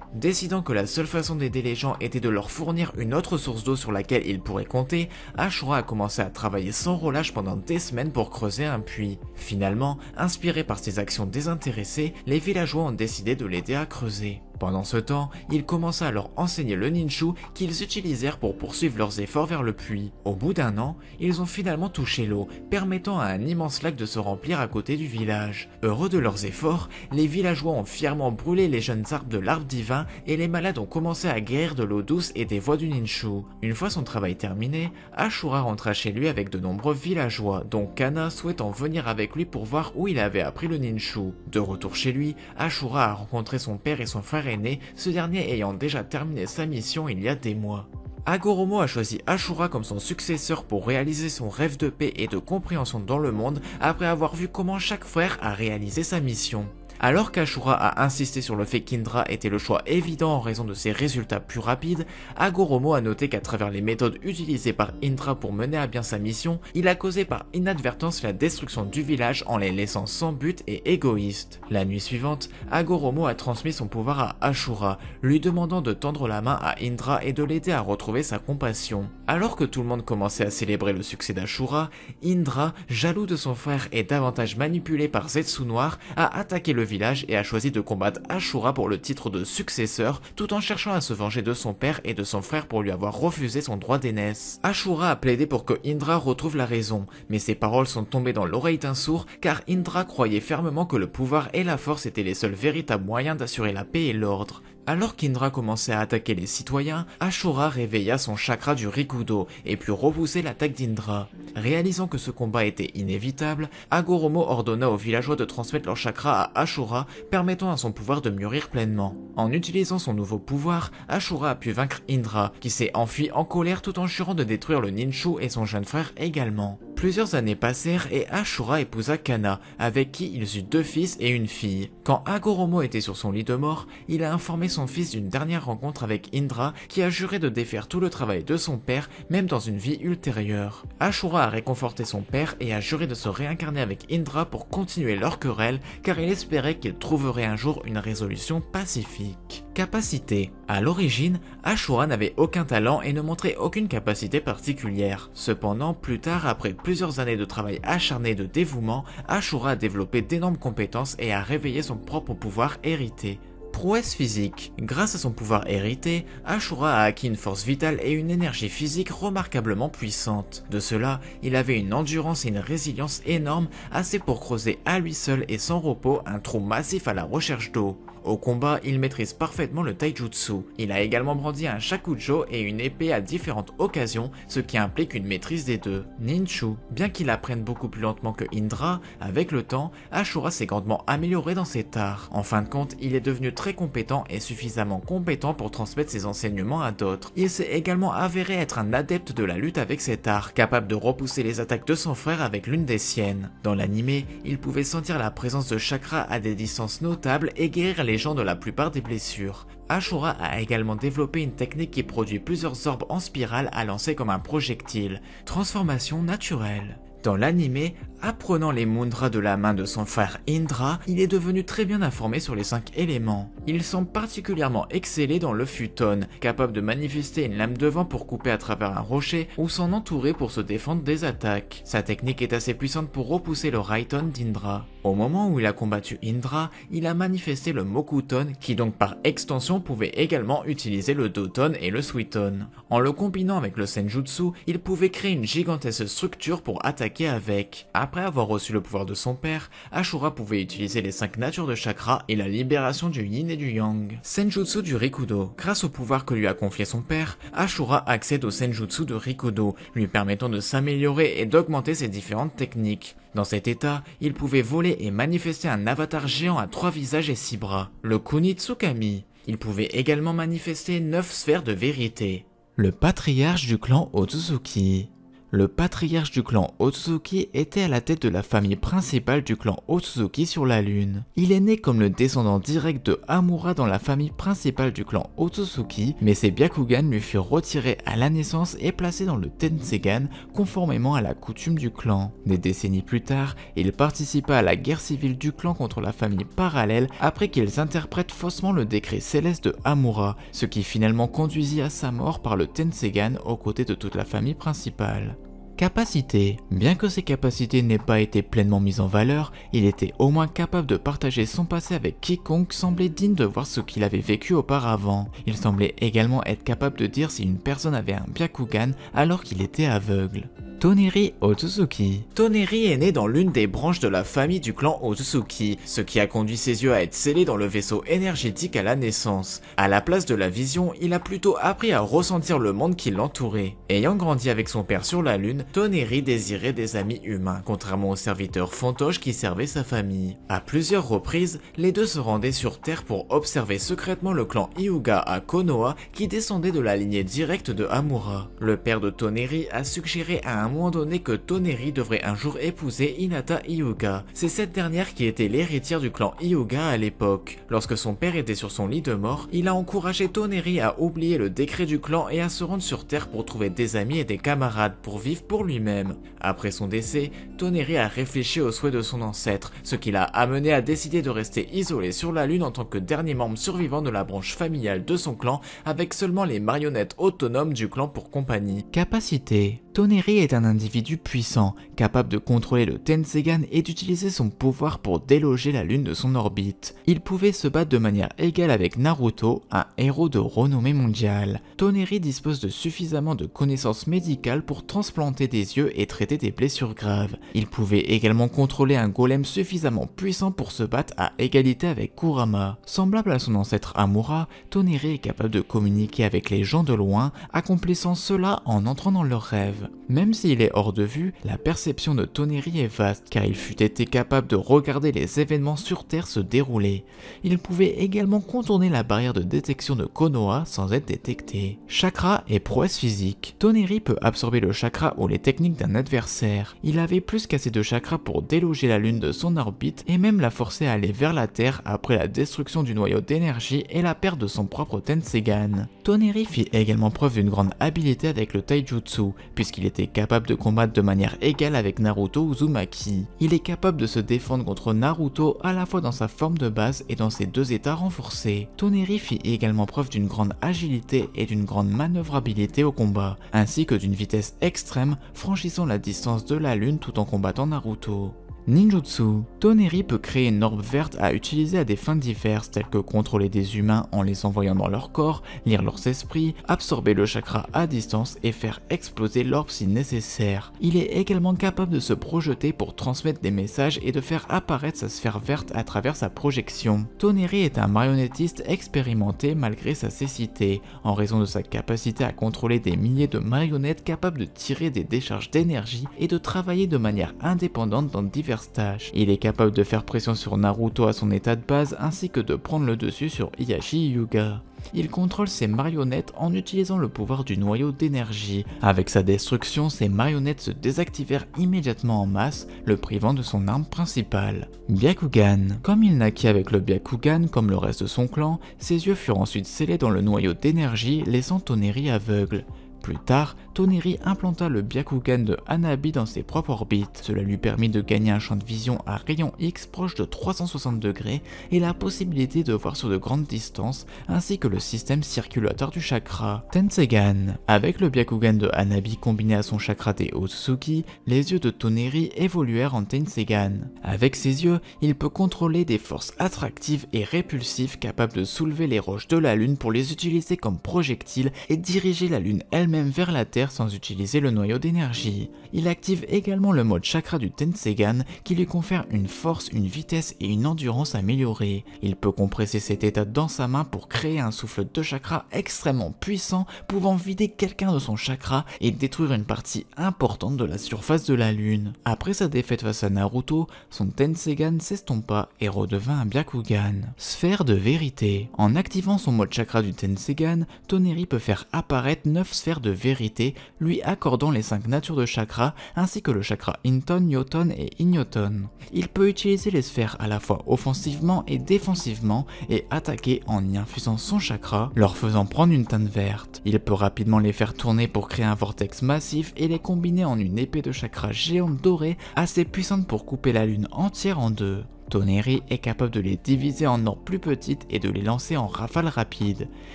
Décidant que la seule façon d'aider les gens était de leur fournir une autre source d'eau sur laquelle ils pourraient compter, Ashura a commencé à travailler sans relâche pendant des semaines pour creuser un puits. Finalement, inspiré par ses actions désintéressées, les villageois ont décidé de l'aider à creuser. Pendant ce temps, il commença à leur enseigner le ninju qu'ils utilisèrent pour poursuivre leurs efforts vers le puits. Au bout d'un an, ils ont finalement touché l'eau, permettant à un immense lac de se remplir à côté du village. Heureux de leurs efforts, les villageois ont fièrement brûlé les jeunes arbres de l'arbre divin et les malades ont commencé à guérir de l'eau douce et des voies du ninju. Une fois son travail terminé, Ashura rentra chez lui avec de nombreux villageois, dont Kana souhaitant venir avec lui pour voir où il avait appris le ninju. De retour chez lui, Ashura a rencontré son père et son frère aîné, ce dernier ayant déjà terminé sa mission il y a des mois. Hagoromo a choisi Ashura comme son successeur pour réaliser son rêve de paix et de compréhension dans le monde après avoir vu comment chaque frère a réalisé sa mission. Alors qu'Ashura a insisté sur le fait qu'Indra était le choix évident en raison de ses résultats plus rapides, Hagoromo a noté qu'à travers les méthodes utilisées par Indra pour mener à bien sa mission, il a causé par inadvertance la destruction du village en les laissant sans but et égoïstes. La nuit suivante, Hagoromo a transmis son pouvoir à Ashura, lui demandant de tendre la main à Indra et de l'aider à retrouver sa compassion. Alors que tout le monde commençait à célébrer le succès d'Ashura, Indra, jaloux de son frère et davantage manipulé par Zetsu Noir, a attaqué le village et a choisi de combattre Ashura pour le titre de successeur, tout en cherchant à se venger de son père et de son frère pour lui avoir refusé son droit d'aînesse. Ashura a plaidé pour que Indra retrouve la raison, mais ses paroles sont tombées dans l'oreille d'un sourd car Indra croyait fermement que le pouvoir et la force étaient les seuls véritables moyens d'assurer la paix et l'ordre. Alors qu'Indra commençait à attaquer les citoyens, Ashura réveilla son chakra du Rikudo et put repousser l'attaque d'Indra. Réalisant que ce combat était inévitable, Hagoromo ordonna aux villageois de transmettre leur chakra à Ashura, permettant à son pouvoir de mûrir pleinement. En utilisant son nouveau pouvoir, Ashura a pu vaincre Indra, qui s'est enfui en colère tout en jurant de détruire le ninju et son jeune frère également. Plusieurs années passèrent et Ashura épousa Kana, avec qui ils eurent 2 fils et une fille. Quand Hagoromo était sur son lit de mort, il a informé son fils d'une dernière rencontre avec Indra, qui a juré de défaire tout le travail de son père, même dans une vie ultérieure. Ashura a réconforté son père et a juré de se réincarner avec Indra pour continuer leur querelle, car il espérait qu'il trouverait un jour une résolution pacifique. Capacité. À l'origine, Ashura n'avait aucun talent et ne montrait aucune capacité particulière. Cependant, plus tard, après plusieurs années de travail acharné et de dévouement, Ashura a développé d'énormes compétences et a réveillé son propre pouvoir hérité. Prouesse physique. Grâce à son pouvoir hérité, Ashura a acquis une force vitale et une énergie physique remarquablement puissante. De cela, il avait une endurance et une résilience énormes, assez pour creuser à lui seul et sans repos un trou massif à la recherche d'eau. Au combat, il maîtrise parfaitement le taijutsu. Il a également brandi un shakujo et une épée à différentes occasions, ce qui implique une maîtrise des deux. Ninju. Bien qu'il apprenne beaucoup plus lentement que Indra, avec le temps, Ashura s'est grandement amélioré dans cet art. En fin de compte, il est devenu très compétent et suffisamment compétent pour transmettre ses enseignements à d'autres. Il s'est également avéré être un adepte de la lutte avec cet art, capable de repousser les attaques de son frère avec l'une des siennes. Dans l'anime, il pouvait sentir la présence de chakra à des distances notables et guérir les gens de la plupart des blessures. Ashura a également développé une technique qui produit plusieurs orbes en spirale à lancer comme un projectile. Transformation naturelle. Dans l'anime, apprenant les mudras de la main de son frère Indra, il est devenu très bien informé sur les 5 éléments. Il semble particulièrement exceller dans le futon, capable de manifester une lame de vent pour couper à travers un rocher ou s'en entourer pour se défendre des attaques. Sa technique est assez puissante pour repousser le Raiton d'Indra. Au moment où il a combattu Indra, il a manifesté le Mokuton qui donc par extension pouvait également utiliser le Doton et le Suiton. En le combinant avec le Senjutsu, il pouvait créer une gigantesque structure pour attaquer avec. Après avoir reçu le pouvoir de son père, Ashura pouvait utiliser les 5 natures de chakra et la libération du yin et du yang. Senjutsu du Rikudo. Grâce au pouvoir que lui a confié son père, Ashura accède au Senjutsu de Rikudo, lui permettant de s'améliorer et d'augmenter ses différentes techniques. Dans cet état, il pouvait voler et manifester un avatar géant à 3 visages et 6 bras, le Kunitsukami. Il pouvait également manifester 9 sphères de vérité. Le patriarche du clan Otsutsuki. Le patriarche du clan Otsutsuki était à la tête de la famille principale du clan Otsutsuki sur la Lune. Il est né comme le descendant direct de Hamura dans la famille principale du clan Otsutsuki, mais ses Byakugan lui furent retirés à la naissance et placés dans le Tensegan conformément à la coutume du clan. Des décennies plus tard, il participa à la guerre civile du clan contre la famille parallèle après qu'ils interprètent faussement le décret céleste de Hamura, ce qui finalement conduisit à sa mort par le Tensegan aux côtés de toute la famille principale. Capacité. Bien que ses capacités n'aient pas été pleinement mises en valeur, il était au moins capable de partager son passé avec quiconque semblait digne de voir ce qu'il avait vécu auparavant. Il semblait également être capable de dire si une personne avait un Byakugan alors qu'il était aveugle. Toneri Otsutsuki. Toneri est né dans l'une des branches de la famille du clan Otsutsuki, ce qui a conduit ses yeux à être scellés dans le vaisseau énergétique à la naissance. À la place de la vision, il a plutôt appris à ressentir le monde qui l'entourait. Ayant grandi avec son père sur la Lune, Toneri désirait des amis humains, contrairement aux serviteurs fantoches qui servaient sa famille. À plusieurs reprises, les deux se rendaient sur Terre pour observer secrètement le clan Hyuga à Konoha qui descendait de la lignée directe de Hamura. Le père de Toneri a suggéré à un moment donné que Toneri devrait un jour épouser Hinata Hyuga. C'est cette dernière qui était l'héritière du clan Hyuga à l'époque. Lorsque son père était sur son lit de mort, il a encouragé Toneri à oublier le décret du clan et à se rendre sur Terre pour trouver des amis et des camarades pour vivre pour lui-même. Après son décès, Toneri a réfléchi aux souhaits de son ancêtre, ce qui l'a amené à décider de rester isolé sur la Lune en tant que dernier membre survivant de la branche familiale de son clan, avec seulement les marionnettes autonomes du clan pour compagnie. Capacité. Toneri est un individu puissant, capable de contrôler le Tensegan et d'utiliser son pouvoir pour déloger la Lune de son orbite. Il pouvait se battre de manière égale avec Naruto, un héros de renommée mondiale. Toneri dispose de suffisamment de connaissances médicales pour transplanter des yeux et traiter des blessures graves. Il pouvait également contrôler un golem suffisamment puissant pour se battre à égalité avec Kurama. Semblable à son ancêtre Hamura, Toneri est capable de communiquer avec les gens de loin, accomplissant cela en entrant dans leurs rêves. Même s'il est hors de vue, la perception de Toneri est vaste car il fut été capable de regarder les événements sur Terre se dérouler. Il pouvait également contourner la barrière de détection de Konoha sans être détecté. Chakra et prouesse physique. Toneri peut absorber le chakra ou les techniques d'un adversaire. Il avait plus qu'assez de chakra pour déloger la Lune de son orbite et même la forcer à aller vers la Terre après la destruction du noyau d'énergie et la perte de son propre Tensegan. Toneri fit également preuve d'une grande habileté avec le taijutsu, puisqu'il était capable de combattre de manière égale avec Naruto Uzumaki. Il est capable de se défendre contre Naruto à la fois dans sa forme de base et dans ses deux états renforcés. Toneri fit également preuve d'une grande agilité et d'une grande manœuvrabilité au combat, ainsi que d'une vitesse extrême, franchissant la distance de la Lune tout en combattant Naruto. Ninjutsu. Toneri peut créer une orbe verte à utiliser à des fins diverses telles que contrôler des humains en les envoyant dans leur corps, lire leurs esprits, absorber le chakra à distance et faire exploser l'orbe si nécessaire. Il est également capable de se projeter pour transmettre des messages et de faire apparaître sa sphère verte à travers sa projection. Toneri est un marionnettiste expérimenté malgré sa cécité, en raison de sa capacité à contrôler des milliers de marionnettes capables de tirer des décharges d'énergie et de travailler de manière indépendante dans diverses tâches. Il est capable de faire pression sur Naruto à son état de base ainsi que de prendre le dessus sur Hiashi Hyuga. Il contrôle ses marionnettes en utilisant le pouvoir du noyau d'énergie. Avec sa destruction, ses marionnettes se désactivèrent immédiatement en masse, le privant de son arme principale. Byakugan. Comme il naquit avec le Byakugan comme le reste de son clan, ses yeux furent ensuite scellés dans le noyau d'énergie, laissant Toneri aveugle. Plus tard, Toneri implanta le Byakugan de Hanabi dans ses propres orbites. Cela lui permit de gagner un champ de vision à rayon X proche de 360 degrés et la possibilité de voir sur de grandes distances, ainsi que le système circulatoire du chakra. Tensegan. Avec le Byakugan de Hanabi combiné à son chakra des Otsutsuki, les yeux de Toneri évoluèrent en Tensegan. Avec ses yeux, il peut contrôler des forces attractives et répulsives capables de soulever les roches de la Lune pour les utiliser comme projectiles et diriger la Lune elle-même vers la Terre sans utiliser le noyau d'énergie. Il active également le mode chakra du Tensegan qui lui confère une force, une vitesse et une endurance améliorée. Il peut compresser cet état dans sa main pour créer un souffle de chakra extrêmement puissant pouvant vider quelqu'un de son chakra et détruire une partie importante de la surface de la Lune. Après sa défaite face à Naruto, son Tensegan s'estompa et redevint un Byakugan. Sphère de vérité. En activant son mode chakra du Tensegan, Toneri peut faire apparaître 9 sphères de vérité, lui accordant les 5 natures de chakra ainsi que le chakra Inton, Nyoton et Inyoton. Il peut utiliser les sphères à la fois offensivement et défensivement et attaquer en y infusant son chakra, leur faisant prendre une teinte verte. Il peut rapidement les faire tourner pour créer un vortex massif et les combiner en une épée de chakra géante dorée assez puissante pour couper la Lune entière en deux. Toneri est capable de les diviser en orbes plus petites et de les lancer en rafales rapides.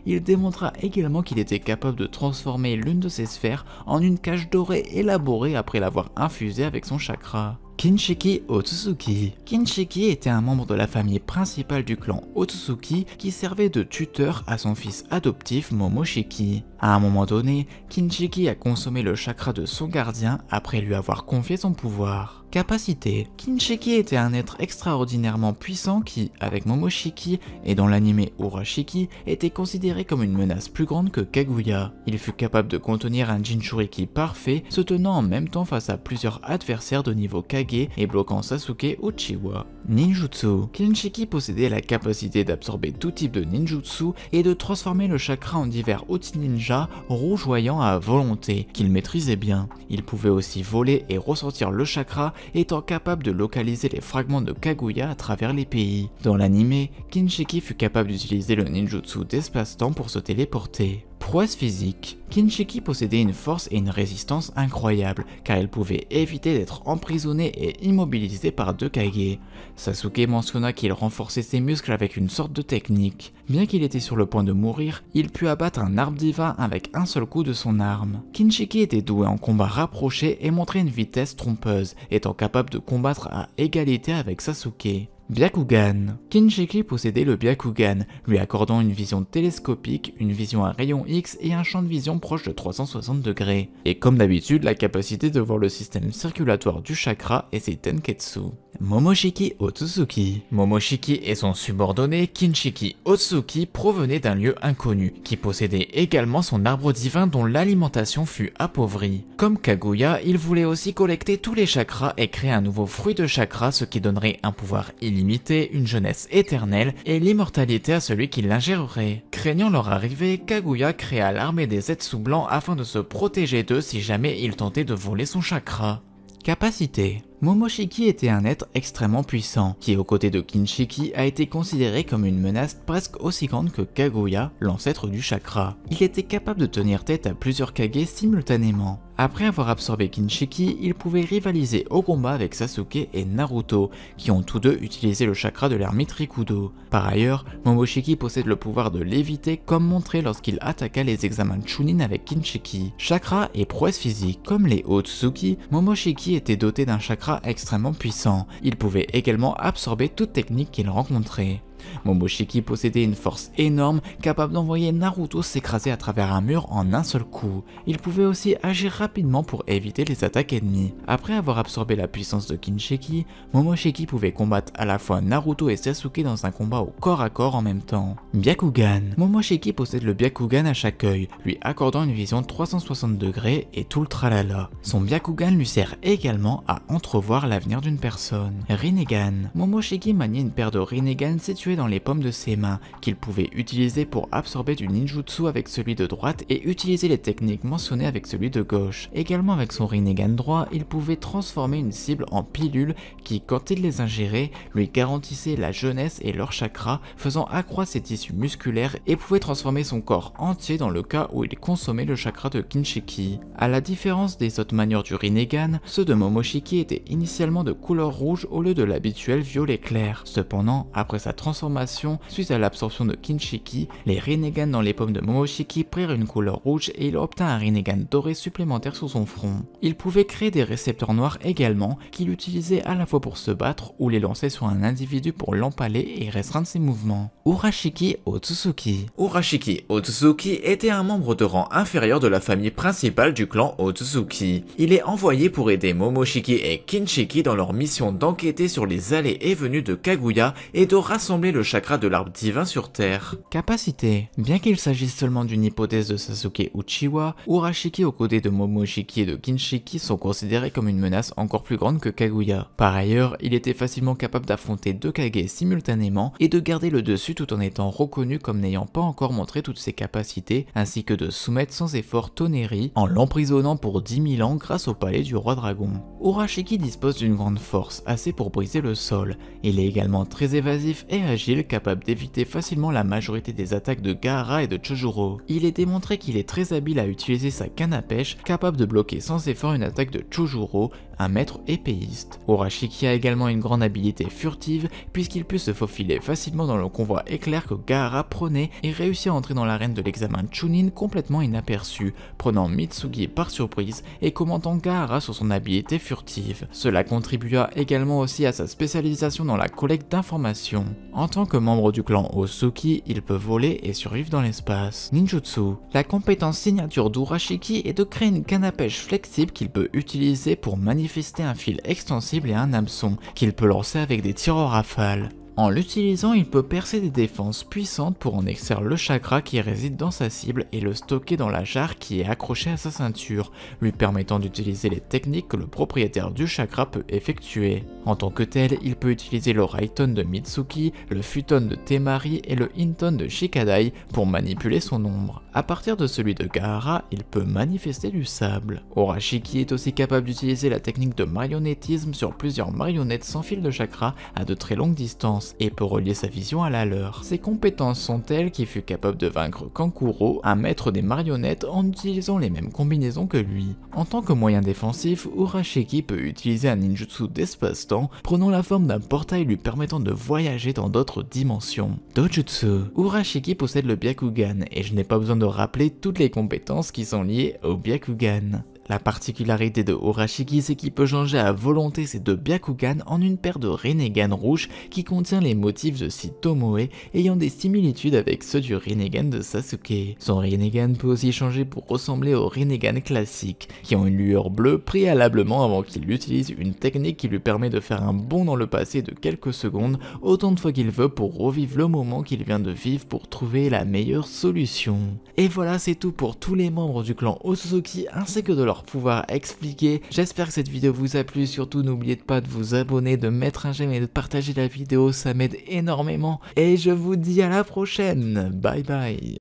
Il démontra également qu'il était capable de transformer l'une de ces sphères en une cage dorée élaborée après l'avoir infusée avec son chakra. Kinshiki Otsutsuki. Kinshiki était un membre de la famille principale du clan Otsutsuki qui servait de tuteur à son fils adoptif Momoshiki. À un moment donné, Kinshiki a consommé le chakra de son gardien après lui avoir confié son pouvoir. Capacité. Kinshiki était un être extraordinairement puissant qui, avec Momoshiki et dans l'anime Urashiki, était considéré comme une menace plus grande que Kaguya. Il fut capable de contenir un Jinchuriki parfait, se tenant en même temps face à plusieurs adversaires de niveau Kage et bloquant Sasuke Uchiwa. Ninjutsu. Kinshiki possédait la capacité d'absorber tout type de ninjutsu et de transformer le chakra en divers outils ninja rougeoyants à volonté, qu'il maîtrisait bien. Il pouvait aussi voler et ressortir le chakra, étant capable de localiser les fragments de Kaguya à travers les pays. Dans l'anime, Kinshiki fut capable d'utiliser le ninjutsu d'espace-temps pour se téléporter. Prouesse physique. Kinshiki possédait une force et une résistance incroyables, car il pouvait éviter d'être emprisonné et immobilisé par deux Kage. Sasuke mentionna qu'il renforçait ses muscles avec une sorte de technique. Bien qu'il était sur le point de mourir, il put abattre un arbre divin avec un seul coup de son arme. Kinshiki était doué en combat rapproché et montrait une vitesse trompeuse, étant capable de combattre à égalité avec Sasuke. Byakugan. Kinshiki possédait le Byakugan, lui accordant une vision télescopique, une vision à rayon X et un champ de vision proche de 360 degrés. Et comme d'habitude, la capacité de voir le système circulatoire du chakra et ses tenketsu. Momoshiki Otsutsuki. Momoshiki et son subordonné Kinshiki Otsutsuki provenaient d'un lieu inconnu, qui possédait également son arbre divin dont l'alimentation fut appauvrie. Comme Kaguya, il voulait aussi collecter tous les chakras et créer un nouveau fruit de chakra, ce qui donnerait un pouvoir illimité, une jeunesse éternelle et l'immortalité à celui qui l'ingérerait. Craignant leur arrivée, Kaguya créa l'armée des Zetsu blancs afin de se protéger d'eux si jamais il tentait de voler son chakra. Capacité. Momoshiki était un être extrêmement puissant, qui aux côtés de Kinshiki a été considéré comme une menace presque aussi grande que Kaguya, l'ancêtre du chakra. Il était capable de tenir tête à plusieurs Kage simultanément. Après avoir absorbé Kinshiki, il pouvait rivaliser au combat avec Sasuke et Naruto, qui ont tous deux utilisé le chakra de l'ermite Rikudo. Par ailleurs, Momoshiki possède le pouvoir de léviter comme montré lorsqu'il attaqua les examens Chunin avec Kinshiki. Chakra et prouesse physique. Comme les Otsutsuki, Momoshiki était doté d'un chakra extrêmement puissant. Il pouvait également absorber toute technique qu'il rencontrait. Momoshiki possédait une force énorme, capable d'envoyer Naruto s'écraser à travers un mur en un seul coup. Il pouvait aussi agir rapidement pour éviter les attaques ennemies. Après avoir absorbé la puissance de Kinshiki, Momoshiki pouvait combattre à la fois Naruto et Sasuke dans un combat au corps à corps en même temps. Byakugan. Momoshiki possède le Byakugan à chaque œil, lui accordant une vision 360 degrés et tout le tralala. Son Byakugan lui sert également à entrevoir l'avenir d'une personne. Rinnegan. Momoshiki maniait une paire de Rinnegan située dans les paumes de ses mains, qu'il pouvait utiliser pour absorber du ninjutsu avec celui de droite et utiliser les techniques mentionnées avec celui de gauche. Également avec son Rinnegan droit, il pouvait transformer une cible en pilule qui, quand il les ingérait, lui garantissait la jeunesse et leur chakra, faisant accroître ses tissus musculaires et pouvait transformer son corps entier dans le cas où il consommait le chakra de Kinshiki. À la différence des autres manières du Rinnegan, ceux de Momoshiki étaient initialement de couleur rouge au lieu de l'habituel violet clair. Cependant, après sa transformation, suite à l'absorption de Kinshiki, les Rinnegan dans les paumes de Momoshiki prirent une couleur rouge et il obtint un Rinnegan doré supplémentaire sur son front. Il pouvait créer des récepteurs noirs également, qu'il utilisait à la fois pour se battre ou les lancer sur un individu pour l'empaler et restreindre ses mouvements. Urashiki Otsutsuki. Urashiki Otsutsuki était un membre de rang inférieur de la famille principale du clan Otsutsuki. Il est envoyé pour aider Momoshiki et Kinshiki dans leur mission d'enquêter sur les allées et venues de Kaguya et de rassembler le chakra de l'arbre divin sur Terre. Capacité. Bien qu'il s'agisse seulement d'une hypothèse de Sasuke Uchiwa, Urashiki aux côtés de Momoshiki et de Kinshiki sont considérés comme une menace encore plus grande que Kaguya. Par ailleurs, il était facilement capable d'affronter deux Kage simultanément et de garder le dessus tout en étant reconnu comme n'ayant pas encore montré toutes ses capacités, ainsi que de soumettre sans effort Toneri en l'emprisonnant pour 10 000 ans grâce au palais du roi dragon. Urashiki dispose d'une grande force, assez pour briser le sol. Il est également très évasif et agile, capable d'éviter facilement la majorité des attaques de Gaara et de Chojuro. Il est démontré qu'il est très habile à utiliser sa canne à pêche, capable de bloquer sans effort une attaque de Chojuro, un maître épéiste. Urashiki a également une grande habilité furtive, puisqu'il peut se faufiler facilement dans le convoi éclair que Gaara prenait et réussit à entrer dans l'arène de l'examen Chunin complètement inaperçu, prenant Mitsugi par surprise et commentant Gaara sur son habilité furtive. Cela contribua également aussi à sa spécialisation dans la collecte d'informations. En tant que membre du clan Osuki, il peut voler et survivre dans l'espace. Ninjutsu. La compétence signature d'Urashiki est de créer une canne à pêche flexible qu'il peut utiliser pour manifester un fil extensible et un hameçon, qu'il peut lancer avec des tirs en rafale. En l'utilisant, il peut percer des défenses puissantes pour en extraire le chakra qui réside dans sa cible et le stocker dans la jarre qui est accrochée à sa ceinture, lui permettant d'utiliser les techniques que le propriétaire du chakra peut effectuer. En tant que tel, il peut utiliser le Raiton de Mitsuki, le Futon de Temari et le Hinton de Shikadai pour manipuler son ombre. À partir de celui de Gaara, il peut manifester du sable. Urashiki est aussi capable d'utiliser la technique de marionnettisme sur plusieurs marionnettes sans fil de chakra à de très longues distances et peut relier sa vision à la leur. Ses compétences sont telles qu'il fut capable de vaincre Kankuro, un maître des marionnettes, en utilisant les mêmes combinaisons que lui. En tant que moyen défensif, Urashiki peut utiliser un ninjutsu d'espace-temps, prenant la forme d'un portail lui permettant de voyager dans d'autres dimensions. Dojutsu. Urashiki possède le Byakugan, et je n'ai pas besoin de rappeler toutes les compétences qui sont liées au Byakugan. La particularité de Urashiki, c'est qu'il peut changer à volonté ses deux Byakugan en une paire de Rinnegan rouge qui contient les motifs de Sith Tomoe ayant des similitudes avec ceux du Rinnegan de Sasuke. Son Rinnegan peut aussi changer pour ressembler aux Rinnegan classiques, qui ont une lueur bleue préalablement avant qu'il utilise une technique qui lui permet de faire un bond dans le passé de quelques secondes, autant de fois qu'il veut pour revivre le moment qu'il vient de vivre pour trouver la meilleure solution. Et voilà, c'est tout pour tous les membres du clan Otsutsuki ainsi que de leur pouvoir expliquer. J'espère que cette vidéo vous a plu, surtout n'oubliez pas de vous abonner, de mettre un j'aime et de partager la vidéo, ça m'aide énormément et je vous dis à la prochaine, bye bye.